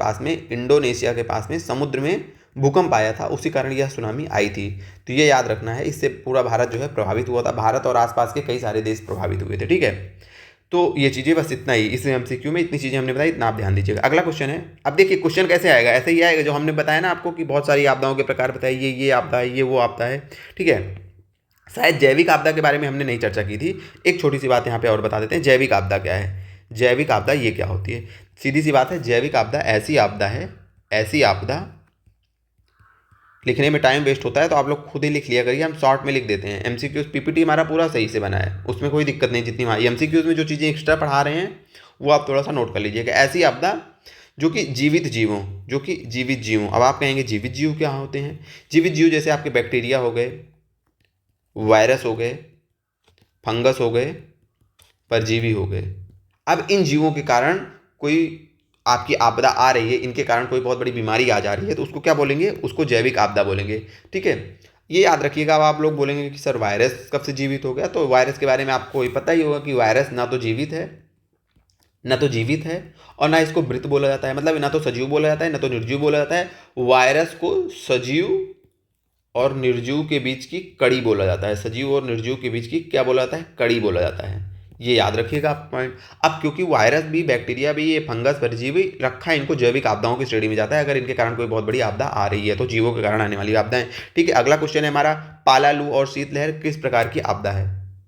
पास में समुद्र में भूकंप आया था, उसी कारण यह सुनामी आई थी। तो ये याद रखना है, इससे पूरा भारत जो है प्रभावित हुआ था, भारत और आसपास के कई सारे देश प्रभावित हुए थे, ठीक है। तो ये चीज़ें बस इतना ही, इस एमसीक्यू में इतनी चीज़ें हमने बताई, इतना आप ध्यान दीजिएगा। अगला क्वेश्चन है, अब देखिए क्वेश्चन कैसे आएगा, ऐसे ही आएगा जो हमने बताया ना आपको कि बहुत सारी आपदाओं के प्रकार बताए, ये आपदा है, ये वो आपदा है, ठीक है। शायद जैविक आपदा के बारे में हमने नहीं चर्चा की थी, एक छोटी सी बात यहाँ पे और बता देते हैं। जैविक आपदा क्या है, जैविक आपदा ये क्या होती है? सीधी सी बात है, जैविक आपदा ऐसी आपदा है, ऐसी आपदा, लिखने में टाइम वेस्ट होता है तो आप लोग खुद ही लिख लिया करिए, हम शॉर्ट में लिख देते हैं। एमसीक्यूज पीपीटी हमारा पूरा सही से बना है, उसमें कोई दिक्कत नहीं। जितनी हमारी एमसीक्यूज में जो चीज़ें एक्स्ट्रा पढ़ा रहे हैं वो आप थोड़ा सा नोट कर लीजिएगा। ऐसी आपदा जो कि जीवित जीवों, अब आप कहेंगे जीवित जीव क्या होते हैं? जीवित जीव जैसे आपके बैक्टीरिया हो गए, वायरस हो गए, फंगस हो गए, परजीवी हो गए। अब इन जीवों के कारण कोई आपकी आपदा आ रही है, इनके कारण कोई बहुत बड़ी बीमारी आ जा रही है, तो उसको क्या बोलेंगे? उसको जैविक आपदा बोलेंगे, ठीक है। ये याद रखिएगा। अब आप लोग बोलेंगे कि सर वायरस कब से जीवित हो गया, तो वायरस के बारे में आपको पता ही होगा कि वायरस ना तो जीवित है और ना इसको मृत बोला जाता है, मतलब ना तो सजीव बोला जाता है ना तो निर्जीव बोला जाता है। वायरस को सजीव और निर्जीव के बीच की कड़ी बोला जाता है, सजीव और निर्जीव के बीच की क्या बोला जाता है? कड़ी बोला जाता है। ये याद रखिएगा आप पॉइंट। अब क्योंकि वायरस भी, बैक्टीरिया भी, ये फंगस, परजीवी रखा है, इनको जैविक आपदाओं की श्रेणी में जाता है, अगर इनके कारण कोई बहुत बड़ी आपदा आ रही है तो जीवों के कारण आने वाली आपदाएं, ठीक है। अगला क्वेश्चन है हमारा, पाला लू और शीतलहर किस प्रकार की आपदा है?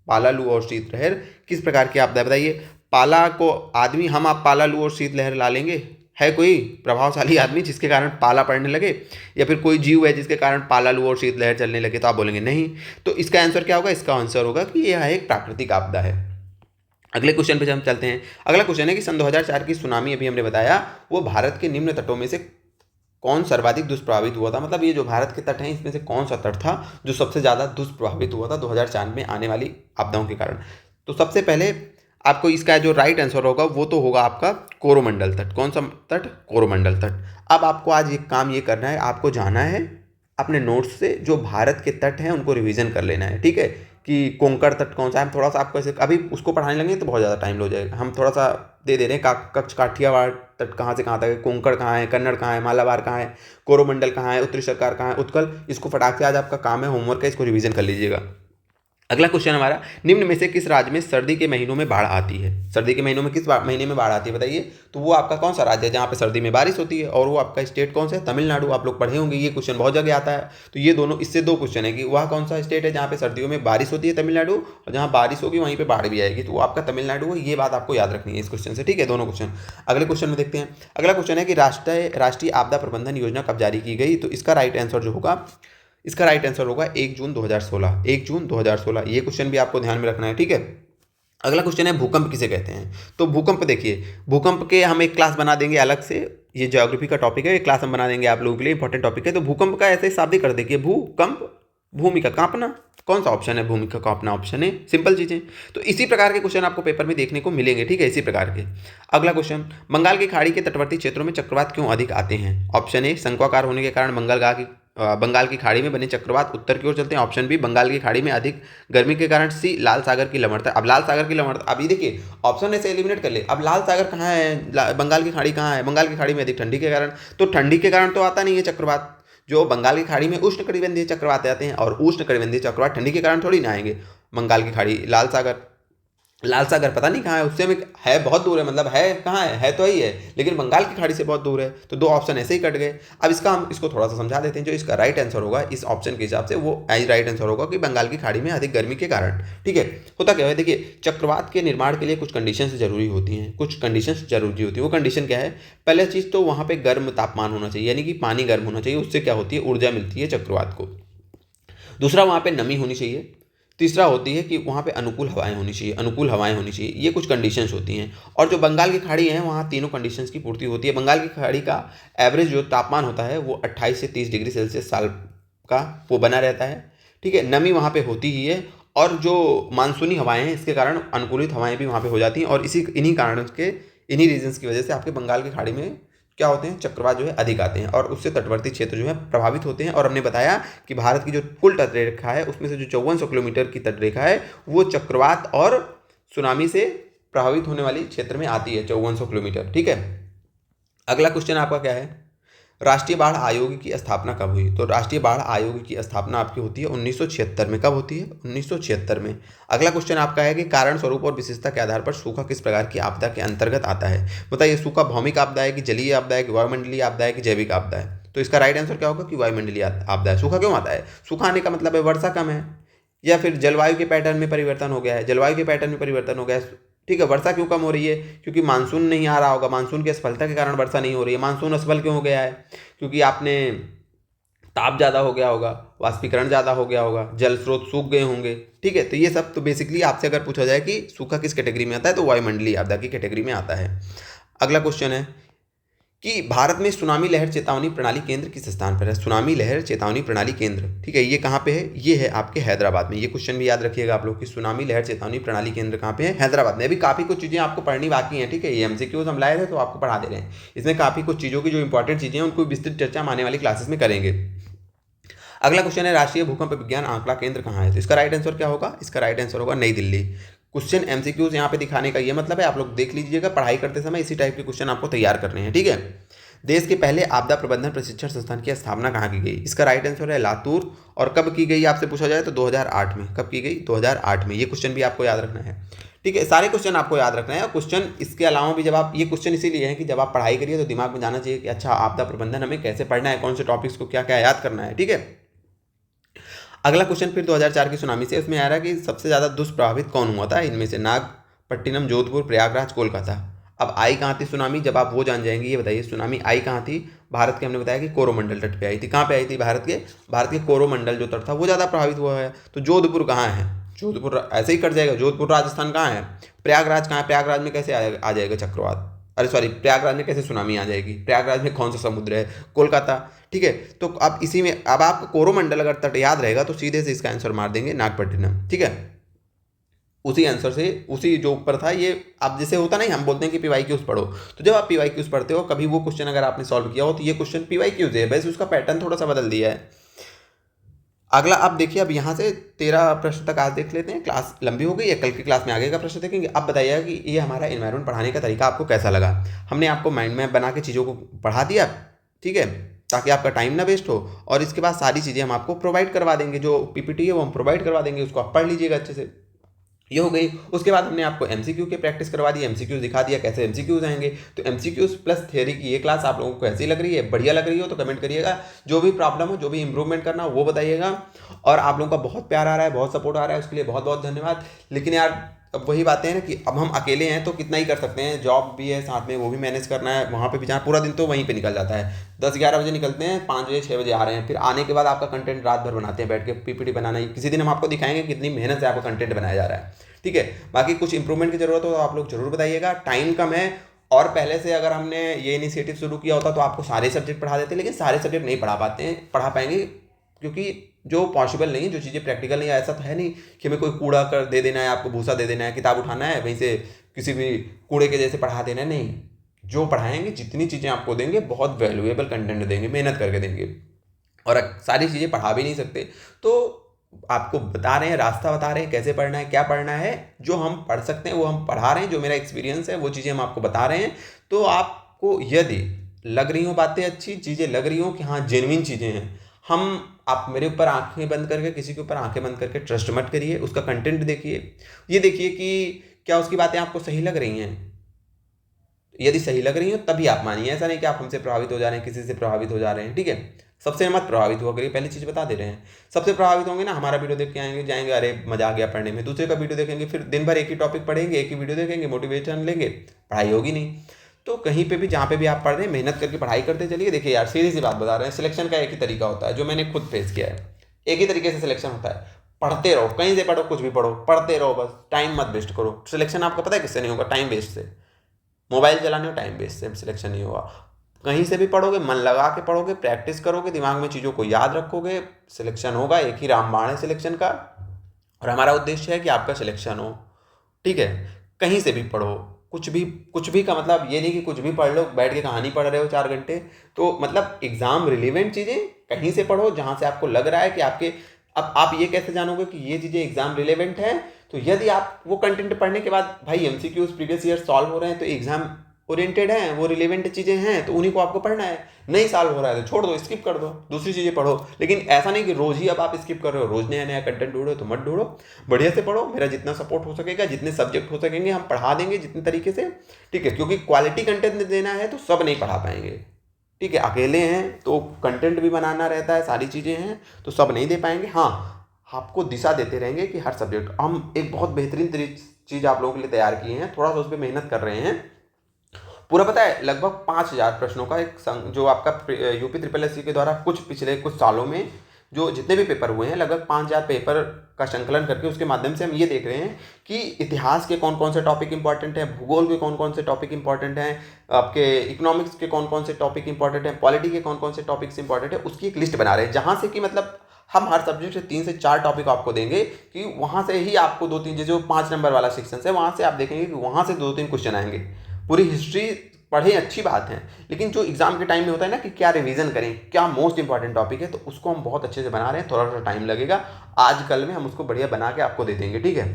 पाला लू और शीतलहर किस प्रकार की आपदा है बताइए। पाला को आदमी, हम आप पाला लू और शीतलहर ला लेंगे? है कोई प्रभावशाली आदमी जिसके कारण पाला पड़ने लगे, या फिर कोई जीव है जिसके कारण पाला लू और शीतलहर चलने लगे? तो आप बोलेंगे नहीं। तो इसका आंसर क्या होगा? इसका आंसर होगा कि यह एक प्राकृतिक आपदा है। अगले क्वेश्चन पे हम चलते हैं। अगला क्वेश्चन है कि सन 2004 की सुनामी अभी हमने बताया, वो भारत के निम्न तटों में से कौन सर्वाधिक दुष्प्रभावित हुआ था? मतलब ये जो भारत के तट हैं इसमें से कौन सा तट था जो सबसे ज़्यादा दुष्प्रभावित हुआ था 2004 में आने वाली आपदाओं के कारण? तो सबसे पहले आपको इसका जो राइट आंसर होगा वो तो होगा आपका कोरोमंडल तट। कौन सा तट? कोरोमंडल तट। अब आपको आज ये काम ये करना है, आपको जाना है अपने नोट्स से जो भारत के तट हैं उनको रिवीजन कर लेना है, ठीक है। कि कोंकण तट कौन सा है, हम थोड़ा सा आपको ऐसे अभी उसको पढ़ाने लगेंगे तो बहुत ज़्यादा टाइम हो जाएगा, हम थोड़ा सा दे रहे हैं। कच्छ काठियावाड़ तट कहाँ से कहाँ तक है, कोंकण कहाँ है, कन्नड़ कहाँ है, मालाबार कहाँ है, कोरोमंडल कहाँ है, उत्तरी सरकार कहाँ है, उत्कल। इसको फटाक से आज आपका काम है, होमवर्क है, इसको रिवीजन कर लीजिएगा। अगला क्वेश्चन हमारा, निम्न में से किस राज्य में सर्दी के महीनों में बाढ़ आती है? सर्दी के महीनों में किस महीने में बाढ़ आती है बताइए। तो वो आपका कौन सा राज्य है जहाँ पे सर्दी में बारिश होती है, और वो आपका स्टेट कौन सा है? तमिलनाडु। आप लोग पढ़े होंगे, ये क्वेश्चन बहुत जगह आता है। तो ये दोनों, इससे दो क्वेश्चन है कि वह कौन सा स्टेट है जहाँ पे सर्दियों में बारिश होती है, तमिलनाडु, और जहाँ बारिश होगी वहीं पर बाढ़ भी आएगी, तो वो आपका तमिलनाडु है। ये बात आपको याद रखनी है इस क्वेश्चन से, ठीक है। दोनों क्वेश्चन अगले क्वेश्चन में देखते हैं। अगला क्वेश्चन है कि राष्ट्रीय आपदा प्रबंधन योजना कब जारी की गई? तो इसका राइट आंसर जो होगा, इसका राइट आंसर होगा 1 जून 2016। 1 जून 2016, ये क्वेश्चन भी आपको ध्यान में रखना है, ठीक है। अगला क्वेश्चन है, भूकंप किसे कहते हैं? तो भूकंप देखिए, भूकंप के हम एक क्लास बना देंगे अलग से, ये ज्योग्राफी का टॉपिक है, ये क्लास हम बना देंगे आप लोगों के लिए, इंपॉर्टेंट टॉपिक है। तो भूकंप का ऐसे शाब्दिक कर देखिए, भूकंप, भूमि का कांपना। कौन सा ऑप्शन है? भूमि का कांपना ऑप्शन है, सिंपल चीजें। तो इसी प्रकार के क्वेश्चन आपको पेपर में देखने को मिलेंगे, ठीक है, इसी प्रकार के। अगला क्वेश्चन, बंगाल की खाड़ी के तटवर्ती क्षेत्रों में चक्रवात क्यों अधिक आते हैं? ऑप्शन ए, शंक्वाकार होने के कारण बंगाल की खाड़ी में बने चक्रवात उत्तर की ओर चलते हैं। ऑप्शन बी, बंगाल की खाड़ी में अधिक गर्मी के कारण। सी, लाल सागर की लवणता। अब लाल सागर की लवणता, अब ये देखिए ऑप्शन ऐसे एलिमिनेट कर ले। अब लाल सागर कहाँ है, बंगाल की खाड़ी कहाँ है? बंगाल की खाड़ी में अधिक ठंडी के कारण, तो ठंडी के कारण तो आता नहीं है चक्रवात। जो बंगाल की खाड़ी में उष्ण कटिबंधीय चक्रवात आते हैं, और उष्ण कटिबंधीय चक्रवात ठंडी के कारण थोड़ी ना आएंगे। बंगाल की खाड़ी, लाल सागर पता नहीं कहाँ है, उससे हमें है बहुत दूर है, मतलब है कहाँ है तो ही है, लेकिन बंगाल की खाड़ी से बहुत दूर है। तो दो ऑप्शन ऐसे ही कट गए। अब इसका हम इसको थोड़ा सा समझा देते हैं। जो इसका राइट आंसर होगा इस ऑप्शन के हिसाब से, वो राइट आंसर होगा कि बंगाल की खाड़ी में अधिक गर्मी के कारण, ठीक है। होता क्या है, देखिए चक्रवात के निर्माण के लिए कुछ कंडीशंस जरूरी होती हैं, वो कंडीशन क्या है? पहले चीज़ तो वहाँ पे गर्म तापमान होना चाहिए, यानी कि पानी गर्म होना चाहिए, उससे क्या होती है, ऊर्जा मिलती है चक्रवात को। दूसरा, वहाँ पे नमी होनी चाहिए। तीसरा होती है कि वहाँ पे अनुकूल हवाएं होनी चाहिए, ये कुछ कंडीशंस होती हैं। और जो बंगाल की खाड़ी है वहाँ तीनों कंडीशंस की पूर्ति होती है। बंगाल की खाड़ी का एवरेज जो तापमान होता है वो 28 से 30 डिग्री सेल्सियस साल का वो बना रहता है, ठीक है। नमी वहाँ पे होती ही है, और जो मानसूनी हवाएं हैं इसके कारण अनुकूलित हवाएं भी वहाँ पे हो जाती हैं, और इन्हीं रीजन्स की वजह से आपके बंगाल की खाड़ी में क्या होते हैं, चक्रवात जो है अधिक आते हैं, और उससे तटवर्ती क्षेत्र जो है प्रभावित होते हैं। और हमने बताया कि भारत की जो कुल तटरेखा है उसमें से जो 5400 किलोमीटर की तटरेखा है वो चक्रवात और सुनामी से प्रभावित होने वाली क्षेत्र में आती है, 5400 किलोमीटर। ठीक है, अगला क्वेश्चन आपका क्या है, राष्ट्रीय बाढ़ आयोग की स्थापना कब हुई? तो राष्ट्रीय बाढ़ आयोग की स्थापना आपकी होती है 1976 में। कब होती है? 1976 में। अगला क्वेश्चन आपका है कि कारण स्वरूप और विशेषता के आधार पर सूखा किस प्रकार की आपदा के अंतर्गत आता है? बताइए, सूखा भौमिक आपदा है कि जलीय आपदा है कि वायुमंडलीय आपदा है कि जैविक आपदा है? तो इसका राइट आंसर क्या होगा कि वायुमंडलीय आपदा है। सूखा क्यों आता है? सूखा आने का मतलब है वर्षा कम है, या फिर जलवायु के पैटर्न में परिवर्तन हो गया है, जलवायु के पैटर्न में परिवर्तन हो गया है। ठीक है, वर्षा क्यों कम हो रही है? क्योंकि मानसून नहीं आ रहा होगा, मानसून की असफलता के कारण वर्षा नहीं हो रही है। मानसून असफल क्यों हो गया है? क्योंकि आपने ताप ज़्यादा हो गया होगा, वाष्पीकरण ज़्यादा हो गया होगा, जल स्रोत सूख गए होंगे। ठीक है, तो ये सब तो बेसिकली आपसे अगर पूछा जाए कि सूखा किस कैटेगरी में आता है, तो वायुमंडलीय आपदा की कैटेगरी में आता है। अगला क्वेश्चन है कि भारत में सुनामी लहर चेतावनी प्रणाली केंद्र किस स्थान पर है? सुनामी लहर चेतावनी प्रणाली केंद्र, ठीक है, ये कहाँ पे है? ये है आपके हैदराबाद में। ये क्वेश्चन भी याद रखिएगा आप लोग कि सुनामी लहर चेतावनी प्रणाली केंद्र कहाँ पे है? हैदराबाद में। अभी काफ़ी कुछ चीज़ें आपको पढ़नी बाकी हैं। ठीक है, ये एमसीक्यूज हम लाए थे तो आपको पढ़ा दे रहे हैं। इसमें काफ़ी कुछ चीज़ों की जो इंपॉर्टेंट चीज़ें हैं उनको विस्तृत चर्चा हम आने वाली क्लासेस में करेंगे। अगला क्वेश्चन है, राष्ट्रीय भूकंप विज्ञान आंकड़ा केंद्र कहाँ है? तो इसका राइट आंसर क्या होगा? इसका राइट आंसर होगा नई दिल्ली। क्वेश्चन एमसीक्यूज यहाँ पे दिखाने का ये मतलब है, आप लोग देख लीजिएगा, पढ़ाई करते समय इसी टाइप के क्वेश्चन आपको तैयार करने हैं। ठीक है, देश के पहले आपदा प्रबंधन प्रशिक्षण संस्थान की स्थापना कहाँ की गई? इसका राइट आंसर है लातूर। और कब की गई आपसे पूछा जाए तो 2008 में। कब की गई? 2008 में। ये क्वेश्चन भी आपको याद रखना है। ठीक है, सारे क्वेश्चन आपको याद रखना है। क्वेश्चन इसके अलावा भी जब आप, ये क्वेश्चन इसीलिए है कि जब आप पढ़ाई करिए तो दिमाग में जाना चाहिए कि अच्छा आपदा प्रबंधन हमें कैसे पढ़ना है, कौन से टॉपिक्स को क्या क्या याद करना है। ठीक है, अगला क्वेश्चन फिर 2004 की सुनामी से, उसमें आ रहा है कि सबसे ज़्यादा दुष्प्रभावित कौन हुआ था इनमें से? नागपट्टिनम, जोधपुर, प्रयागराज, कोलकाता। अब आई कहाँ थी सुनामी? जब आप वो जान जाएंगे, ये बताइए सुनामी आई कहाँ थी? भारत के, हमने बताया कि कोरोमंडल तट पे आई थी। कहाँ पे आई थी? भारत के कोरोमंडल जो तट था वो ज़्यादा प्रभावित हुआ है। तो जोधपुर कहाँ है? जोधपुर ऐसे ही कट जाएगा। जोधपुर राजस्थान कहाँ है? प्रयागराज कहाँ है? प्रयागराज में कैसे आ जाएगा चक्रवात? अरे सॉरी, प्रयागराज में कैसे सुनामी आ जाएगी? प्रयागराज में कौन सा समुद्र है? कोलकाता। ठीक है, तो अब इसी में अब आपको कोरोमंडल अगर तट याद रहेगा तो सीधे से इसका आंसर मार देंगे नागपट्टिनम। ठीक है, उसी आंसर से, उसी जो ऊपर था ये। अब जैसे होता नहीं, हम बोलते हैं कि पीवाई क्यूज पढ़ो, तो जब आप पीवाई क्यूज पढ़ते हो कभी वो क्वेश्चन अगर आपने सॉल्व किया हो तो ये क्वेश्चन पीवाई क्यूज है, बस उसका पैटर्न थोड़ा सा बदल दिया है। अगला अब देखिए, अब यहाँ से 13 प्रश्न तक आज देख लेते हैं। क्लास लंबी हो गई है, कल की क्लास में आगे का प्रश्न देखेंगे। अब बताइएगा कि ये हमारा एनवायरनमेंट पढ़ाने का तरीका आपको कैसा लगा। हमने आपको माइंड मैप बना के चीज़ों को पढ़ा दिया, ठीक है, ताकि आपका टाइम ना वेस्ट हो। और इसके बाद सारी चीज़ें हम आपको प्रोवाइड करवा देंगे, जो पीपीटी है वो हम प्रोवाइड करवा देंगे, उसको आप पढ़ लीजिएगा अच्छे से। ये हो गई। उसके बाद हमने आपको एमसीक्यू की प्रैक्टिस करवा दी, एमसीक्यूज दिखा दिया कैसे एमसीक्यूज आएंगे। तो एमसीक्यूज प्लस थ्योरी की ये क्लास आप लोगों को कैसी लग रही है? बढ़िया लग रही हो तो कमेंट करिएगा। जो भी प्रॉब्लम हो, जो भी इंप्रूवमेंट करना हो वो बताइएगा। और आप लोगों का बहुत प्यार आ रहा है, बहुत सपोर्ट आ रहा है, उसके लिए बहुत बहुत धन्यवाद। लेकिन यार अब वही बातें हैं ना कि अब हम अकेले हैं तो कितना ही कर सकते हैं, जॉब भी है साथ में, वो भी मैनेज करना है, वहाँ पे भी जाना, पूरा दिन तो वहीं पे निकल जाता है। 10-11 बजे निकलते हैं, 5 बजे 6 बजे आ रहे हैं, फिर आने के बाद आपका कंटेंट रात भर बनाते हैं बैठ के, पीपीटी बनाना ही। किसी दिन हम आपको दिखाएंगे कितनी मेहनत से आपका कंटेंट बनाया जा रहा है। ठीक है, बाकी कुछ इंप्रूवमेंट की जरूरत हो तो आप लोग जरूर बताइएगा। टाइम कम है, और पहले से अगर हमने ये इनिशिएटिव शुरू किया होता तो आपको सारे सब्जेक्ट पढ़ा देते, लेकिन सारे सब्जेक्ट नहीं पढ़ा पाएंगे, क्योंकि जो पॉसिबल नहीं है, जो चीज़ें प्रैक्टिकल नहीं है। ऐसा तो है नहीं कि हमें कोई कूड़ा कर दे देना है, आपको भूसा दे देना है, किताब उठाना है वहीं से किसी भी कूड़े के जैसे पढ़ा देना है। नहीं, जो पढ़ाएंगे, जितनी चीज़ें आपको देंगे, बहुत वैल्यूएबल कंटेंट देंगे, मेहनत करके देंगे। और सारी चीज़ें पढ़ा भी नहीं सकते, तो आपको बता रहे हैं, रास्ता बता रहे हैं कैसे पढ़ना है, क्या पढ़ना है। जो हम पढ़ सकते हैं वो हम पढ़ा रहे हैं, जो मेरा एक्सपीरियंस है वो चीज़ें हम आपको बता रहे हैं। तो आपको यदि लग रही हो बातें, अच्छी चीज़ें लग रही हो कि हाँ जेन्युइन चीज़ें हैं, आप मेरे ऊपर आंखें बंद करके, किसी के ऊपर आंखें बंद करके ट्रस्ट मत करिए, उसका कंटेंट देखिए, ये देखिए कि क्या उसकी बातें आपको सही लग रही हैं। यदि सही लग रही हो तभी आप मानिए, ऐसा नहीं कि आप हमसे प्रभावित हो जा रहे हैं, किसी से प्रभावित हो जा रहे हैं। ठीक है, सबसे मत प्रभावित हुआ करिए, पहली चीज़ बता दे रहे हैं। सबसे प्रभावित होंगे ना, हमारा वीडियो देख के आएंगे, जाएंगे अरे मजा आ गया पढ़ने में, दूसरे का वीडियो देखेंगे, फिर दिन भर एक ही टॉपिक पढ़ेंगे, एक ही वीडियो देखेंगे, मोटिवेशन लेंगे, पढ़ाई होगी नहीं। तो कहीं पे भी, जहाँ पे भी आप पढ़ रहे हैं, मेहनत करके पढ़ाई करते चलिए। देखिए यार, सीधी सी बात बता रहे हैं, सिलेक्शन का एक ही तरीका होता है, जो मैंने खुद फेस किया है। एक ही तरीके से सिलेक्शन होता है, पढ़ते रहो, कहीं से पढ़ो, कुछ भी पढ़ो, पढ़ते रहो, बस टाइम मत वेस्ट करो। सिलेक्शन आपका पता है किससे नहीं होगा? टाइम वेस्ट से। मोबाइल चलाने में टाइम वेस्ट से सिलेक्शन नहीं होगा। कहीं से भी पढ़ोगे, मन लगा के पढ़ोगे, प्रैक्टिस करोगे, दिमाग में चीज़ों को याद रखोगे, सिलेक्शन होगा। एक ही रामबाण है सिलेक्शन का, और हमारा उद्देश्य है कि आपका सिलेक्शन हो। ठीक है, कहीं से भी पढ़ो, कुछ भी का मतलब ये नहीं कि कुछ भी पढ़ लो, बैठ के कहानी पढ़ रहे हो 4 घंटे। तो मतलब एग्जाम रिलेवेंट चीज़ें कहीं से पढ़ो, जहाँ से आपको लग रहा है कि आपके, अब आप ये कैसे जानोगे कि ये चीज़ें एग्जाम रिलेवेंट है? तो यदि आप वो कंटेंट पढ़ने के बाद भाई एमसीक्यूज प्रीवियस ईयर सॉल्व हो रहे हैं तो एग्जाम ओरिएंटेड हैं, वो रिलेवेंट चीज़ें हैं तो उन्हीं को आपको पढ़ना है। नहीं सॉल्व हो रहा है तो छोड़ दो, स्किप कर दो, दूसरी चीज़ें पढ़ो। लेकिन ऐसा नहीं कि रोज़ ही अब आप स्किप कर रहे हो, रोज़ नया नया कंटेंट ढूंढो, तो मत ढूंढो, बढ़िया से पढ़ो। मेरा जितना सपोर्ट हो सकेगा, जितने सब्जेक्ट हो सकेंगे हम पढ़ा देंगे जितने तरीके से, ठीक है, क्योंकि क्वालिटी कंटेंट देना है तो सब नहीं पढ़ा पाएंगे, ठीक है, अकेले हैं तो कंटेंट भी बनाना रहता है, सारी चीज़ें हैं तो सब नहीं दे पाएंगे। हाँ, आपको दिशा देते रहेंगे कि हर सब्जेक्ट हम एक बहुत बेहतरीन चीज़ आप लोगों के लिए तैयार किए हैं, थोड़ा सा उस पर मेहनत कर रहे हैं। पूरा पता है लगभग 5000 प्रश्नों का एक जो आपका यूपी ट्रिपल एस सी के द्वारा पिछले कुछ सालों में जो जितने भी पेपर हुए हैं, लगभग 5000 पेपर का संकलन करके उसके माध्यम से हम ये देख रहे हैं कि इतिहास के कौन कौन से टॉपिक इंपॉर्टेंट हैं, भूगोल के कौन कौन से टॉपिक इंपॉर्टेंट हैं, आपके इकोनॉमिक्स के कौन कौन से टॉपिक इंपॉर्टेंट हैं, पॉलिटी के कौन कौन से टॉपिक्स इंपॉर्टेंट है, उसकी एक लिस्ट बना रहे हैं, जहाँ से कि मतलब हम हर सब्जेक्ट से 3 से 4 टॉपिक आपको देंगे कि वहाँ से ही आपको 2-3 जो 5 नंबर वाला सेक्शन है वहाँ से आप देखेंगे कि वहाँ से 2-3 क्वेश्चन आएंगे। पूरी हिस्ट्री पढ़े अच्छी बात है, लेकिन जो एग्जाम के टाइम में होता है ना कि क्या रिवीजन करें, क्या मोस्ट इंपॉर्टेंट टॉपिक है, तो उसको हम बहुत अच्छे से बना रहे हैं। थोड़ा सा टाइम लगेगा, आज कल में हम उसको बढ़िया बना के आपको दे देंगे, ठीक है।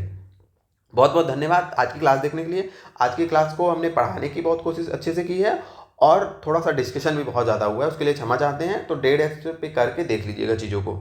बहुत बहुत धन्यवाद आज की क्लास देखने के लिए। आज की क्लास को हमने पढ़ाने की बहुत कोशिश अच्छे से की है और थोड़ा सा डिस्कशन भी बहुत ज़्यादा हुआ है, उसके लिए क्षमा चाहते हैं। तो 1.5 पे करके देख लीजिएगा चीज़ों को।